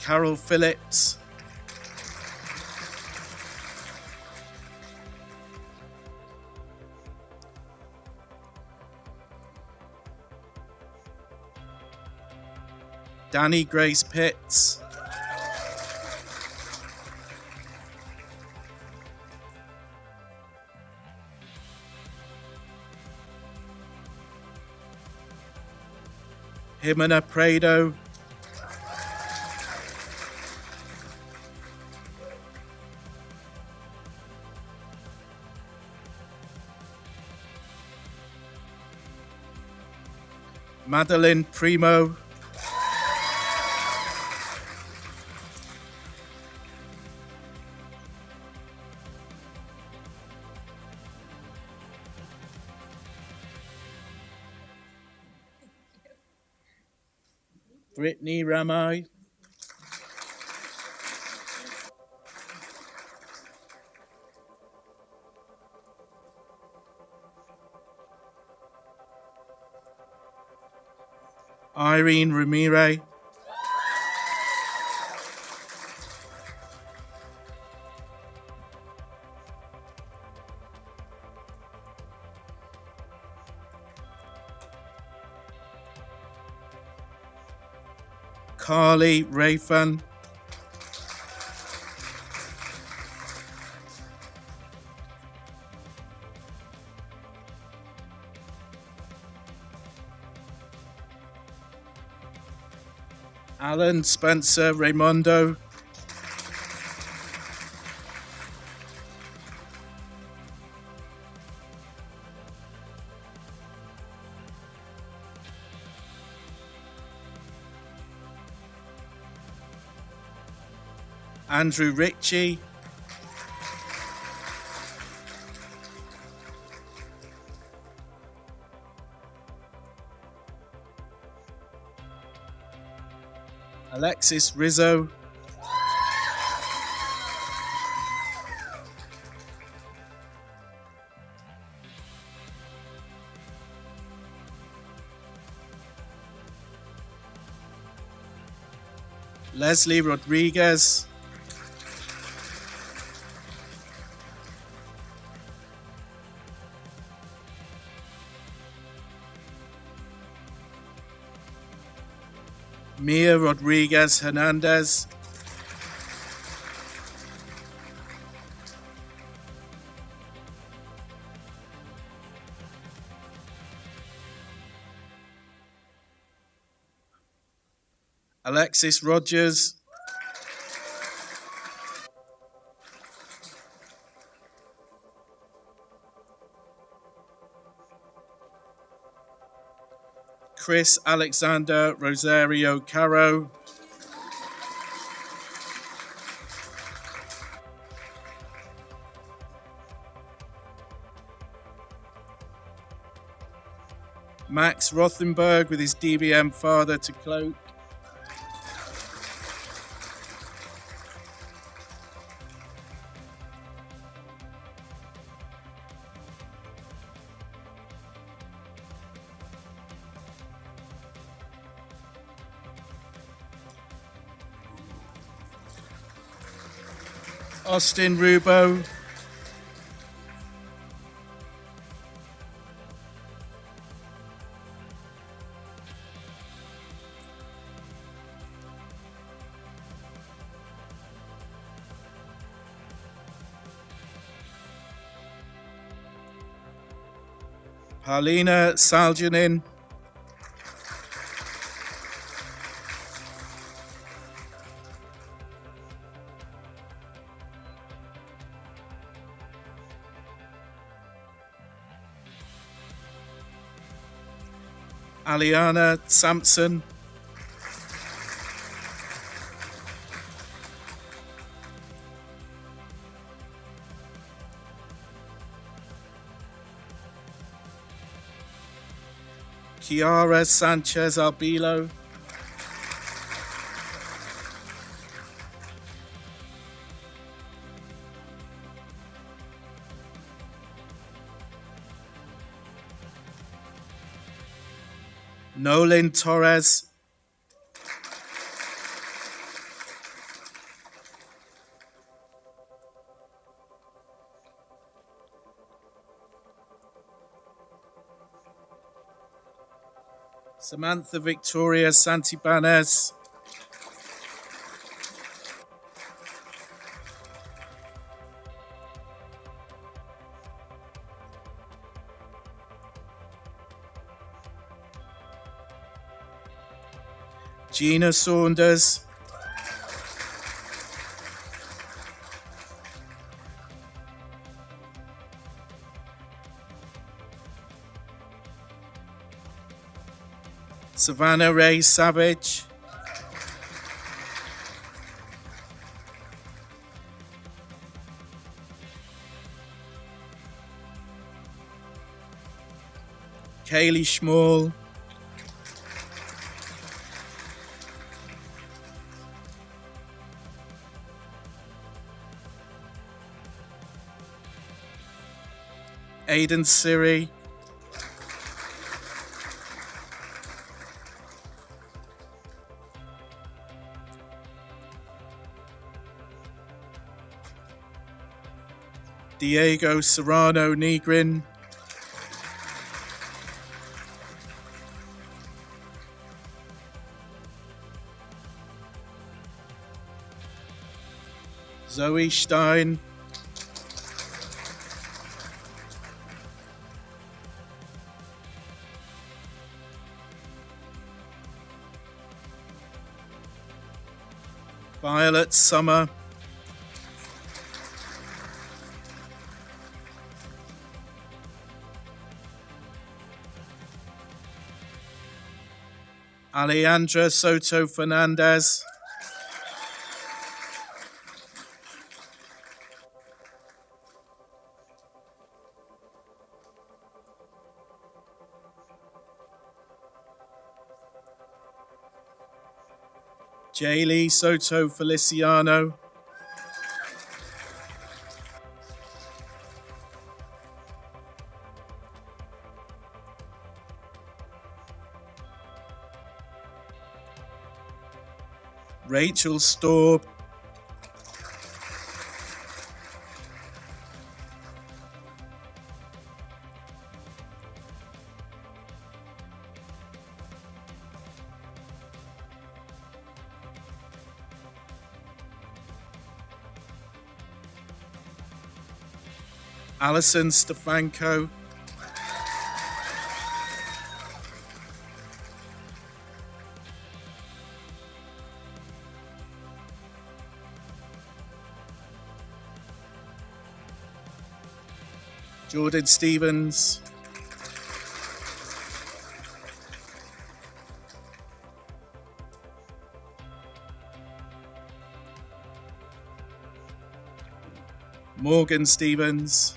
Carol Phillips. Danny Grace Pitts. Jimena Prado. Madeline Primo. Brittany Ramay. Irene Ramirez. Carly Rayfan. Alan Spencer Raymondo. Andrew Ritchie. Alexis Rizzo. Leslie Rodriguez. Mia Rodriguez Hernandez. Alexis Rogers. Chris Alexander Rosario Caro. Max Rothenberg with his DVM father to cloak. Austin Rubo. Paulina Saljanin. Aliana Sampson. Kiara Sanchez Arbilo. Nolan Torres. Samantha Victoria Santibanez. Gina Saunders. Savannah Ray Savage. Kaylee Schmall. Aidan Siri. Diego Serrano Negrin. Zoe Stein. Violet Summer. Alejandra Soto Fernandez. Jaylee Soto Feliciano. Rachel Staub. Alison Stefanko. Jordan Stevens. Morgan Stevens.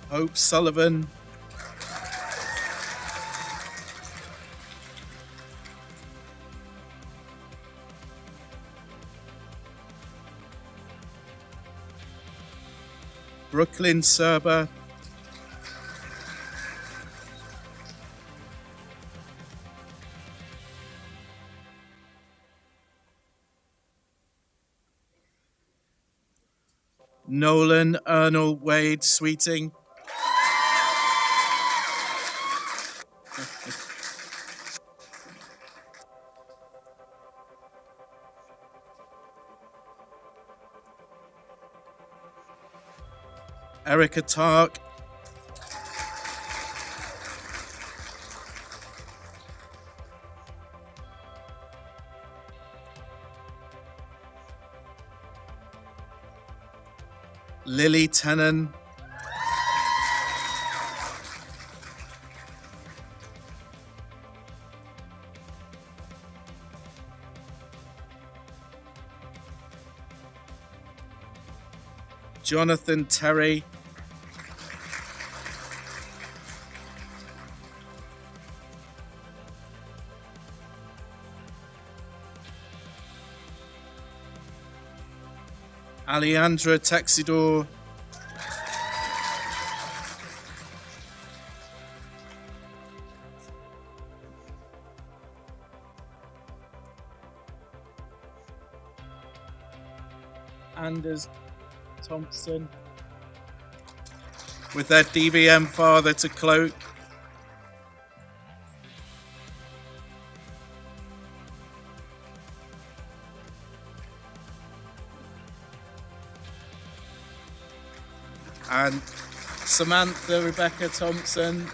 Hope Sullivan. Brooklyn Serber. Nolan Ernal Wade Sweeting. Erica Tark. Lily Tennant. Jonathan Terry. Alejandra Texidor. Anders Thompson, with their DVM father to cloak. And Samantha Rebecca Thompson,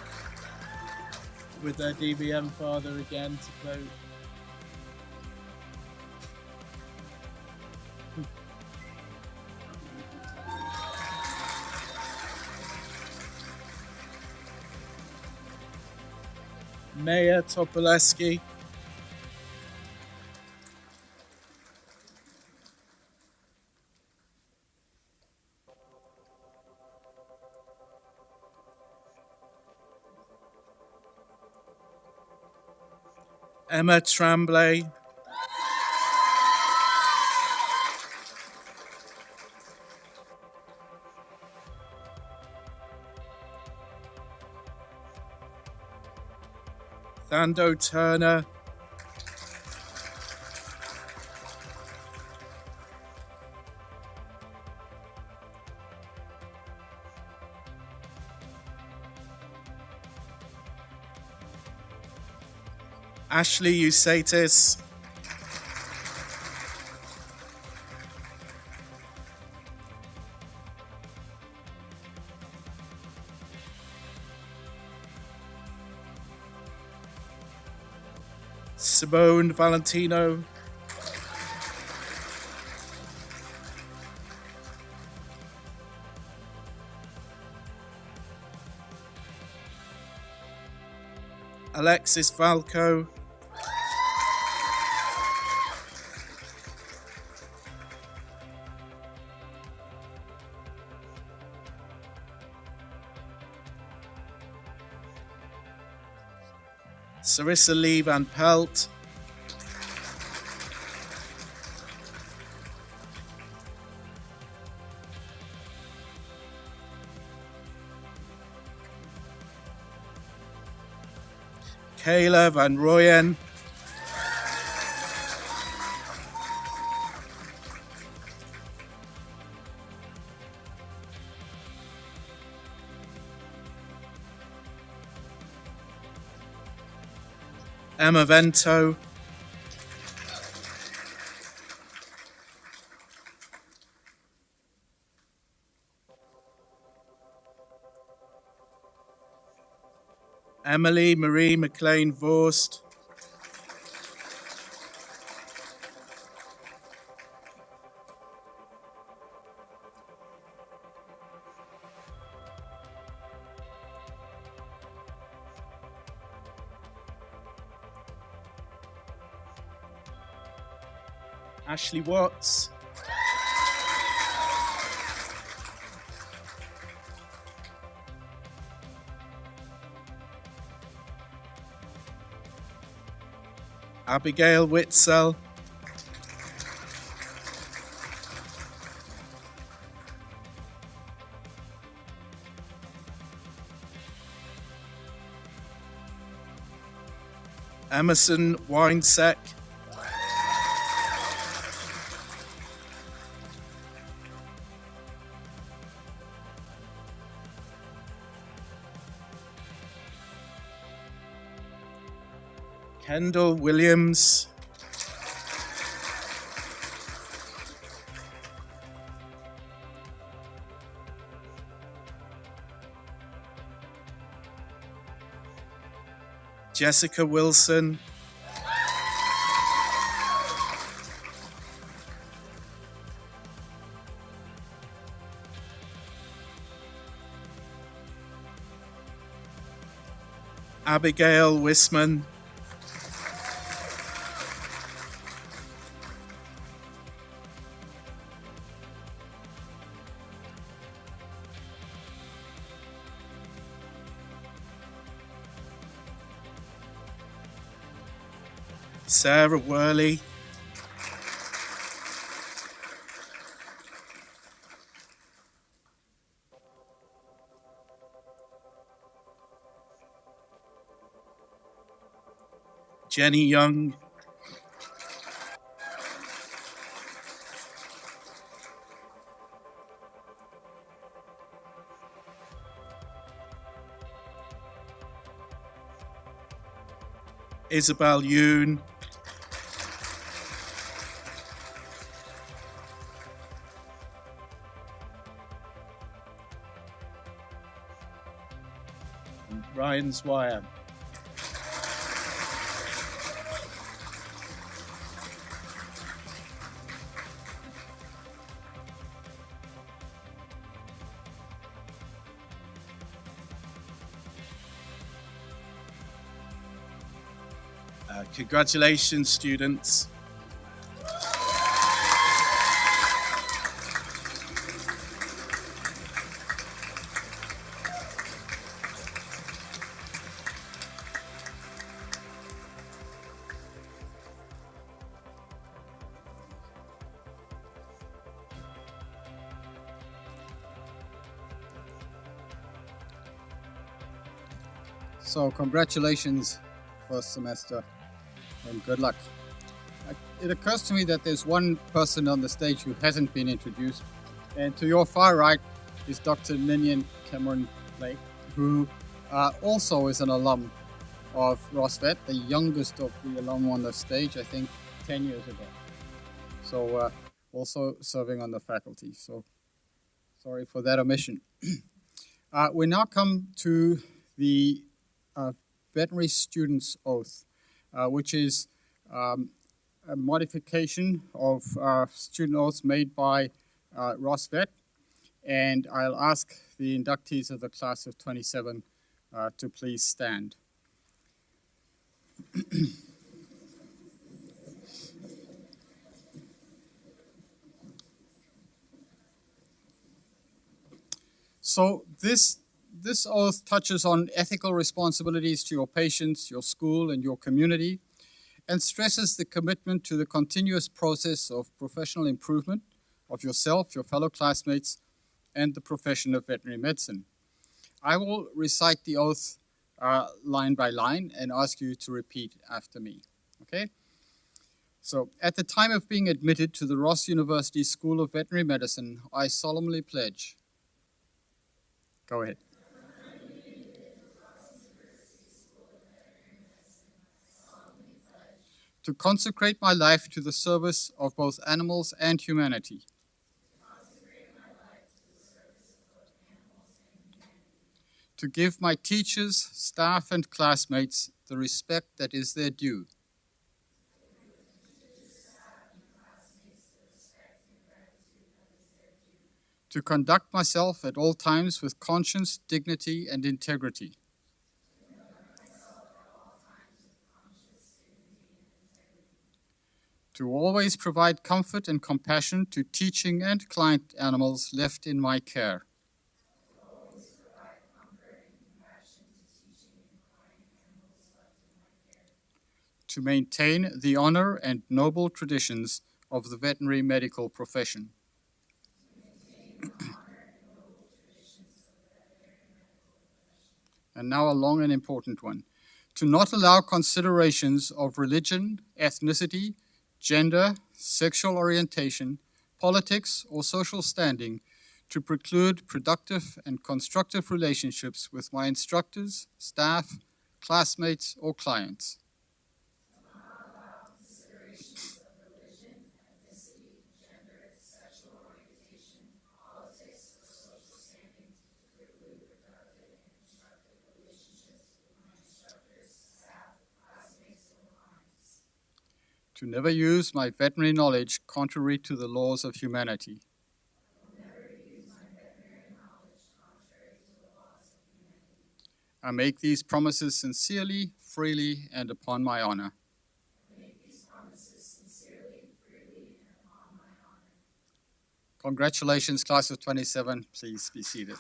with their DVM father again to cloak. Maya Topoleski, Emma Tremblay, Thando Turner, Ashley Eusatis, Simone Valentino, Alexis Valco, Sarissa Lee Van Pelt, Kayla Van Royen, Emma Vento, Emily Marie McLean Vorst, Ashley Watts, Abigail Witzel, Emerson Winesek, Kendall Williams, Jessica Wilson, Abigail Wisman, Sarah Worley, Jenny Young, Isabel Yoon, and Ryan Zwire. Congratulations, students. So congratulations, first semester, and good luck. It occurs to me that there's one person on the stage who hasn't been introduced, and to your far right is Dr. Ninian Cameron Blake, who also is an alum of RUSVM, the youngest of the alum on the stage, I think 10 years ago. So also serving on the faculty. So sorry for that omission. We now come to the veterinary student's oath, which is a modification of student oaths made by RUSVM. And I'll ask the inductees of the class of 27 to please stand. So this oath touches on ethical responsibilities to your patients, your school, and your community, and stresses the commitment to the continuous process of professional improvement of yourself, your fellow classmates, and the profession of veterinary medicine. I will recite the oath line by line and ask you to repeat after me, okay? So, at the time of being admitted to the Ross University School of Veterinary Medicine, I solemnly pledge. Go ahead. To consecrate my life to the service of both animals and humanity. To give my teachers, staff, and classmates the respect that is their due. To conduct myself at all times with conscience, dignity, and integrity. To always provide comfort and compassion to teaching and client animals left in my care. To maintain the honor and noble traditions of the veterinary medical profession. And now a long and important one. To not allow considerations of religion, ethnicity, gender, sexual orientation, politics, or social standing to preclude productive and constructive relationships with my instructors, staff, classmates, or clients. To never use my veterinary knowledge contrary to the laws of humanity. I make these promises sincerely, freely, and upon my honor. Congratulations, class of 27. Please be seated.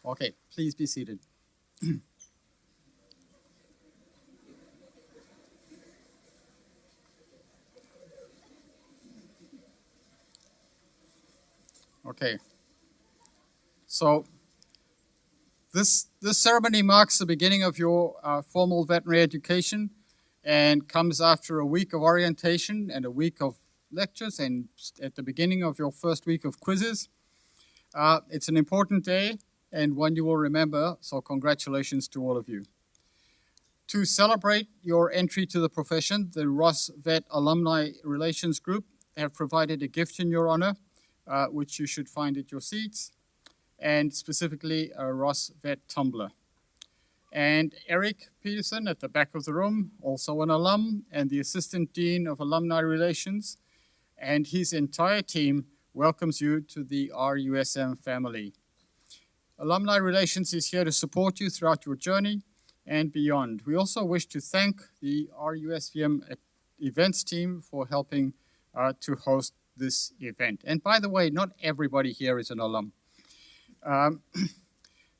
Okay, please be seated. Okay. So this ceremony marks the beginning of your formal veterinary education, and comes after a week of orientation and a week of lectures and at the beginning of your first week of quizzes. It's an important day and one you will remember, so congratulations to all of you. To celebrate your entry to the profession, the RUSVM Alumni Relations Group have provided a gift in your honor, which you should find at your seats, and specifically a RUSVM tumbler. And Eric Peterson at the back of the room, also an alum and the Assistant Dean of Alumni Relations, and his entire team welcomes you to the RUSM family. Alumni Relations is here to support you throughout your journey and beyond. We also wish to thank the RUSVM events team for helping to host this event. And by the way, not everybody here is an alum.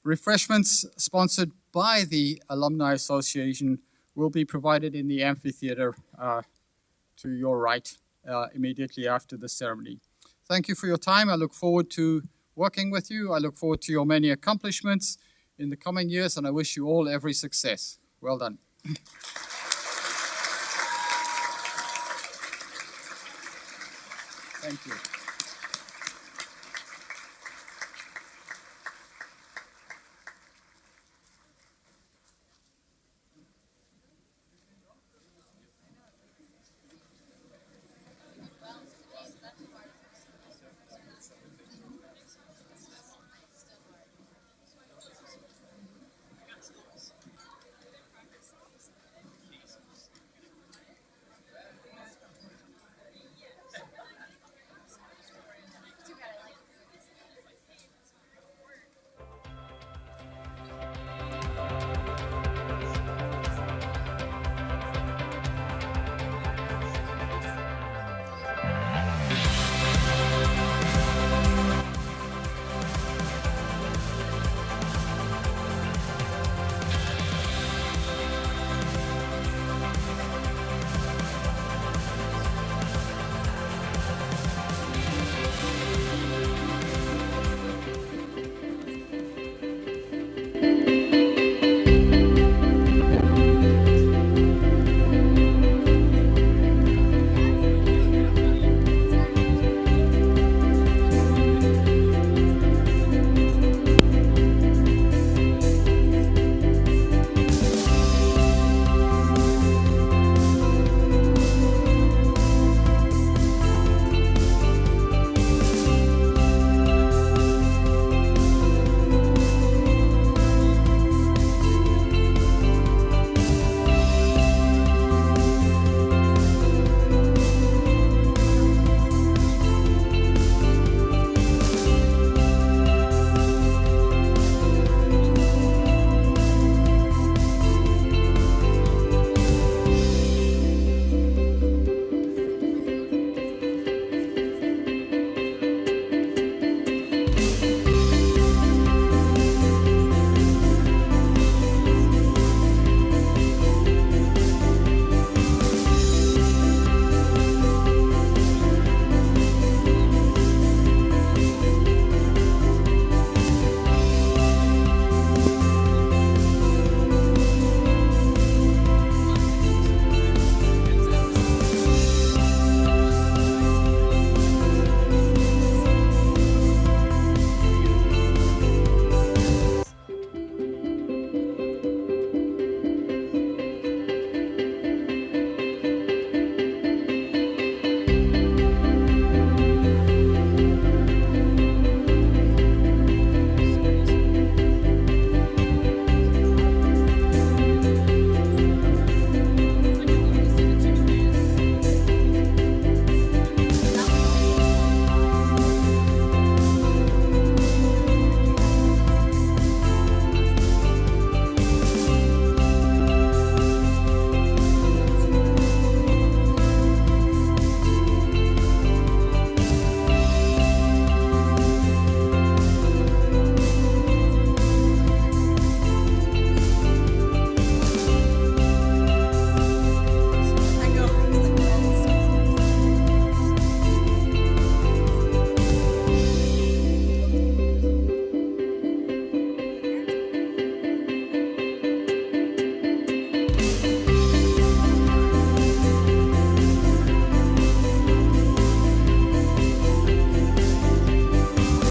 Refreshments sponsored by the Alumni Association will be provided in the amphitheater to your right immediately after the ceremony. Thank you for your time. I look forward to working with you. I look forward to your many accomplishments in the coming years, and I wish you all every success. Well done. Thank you.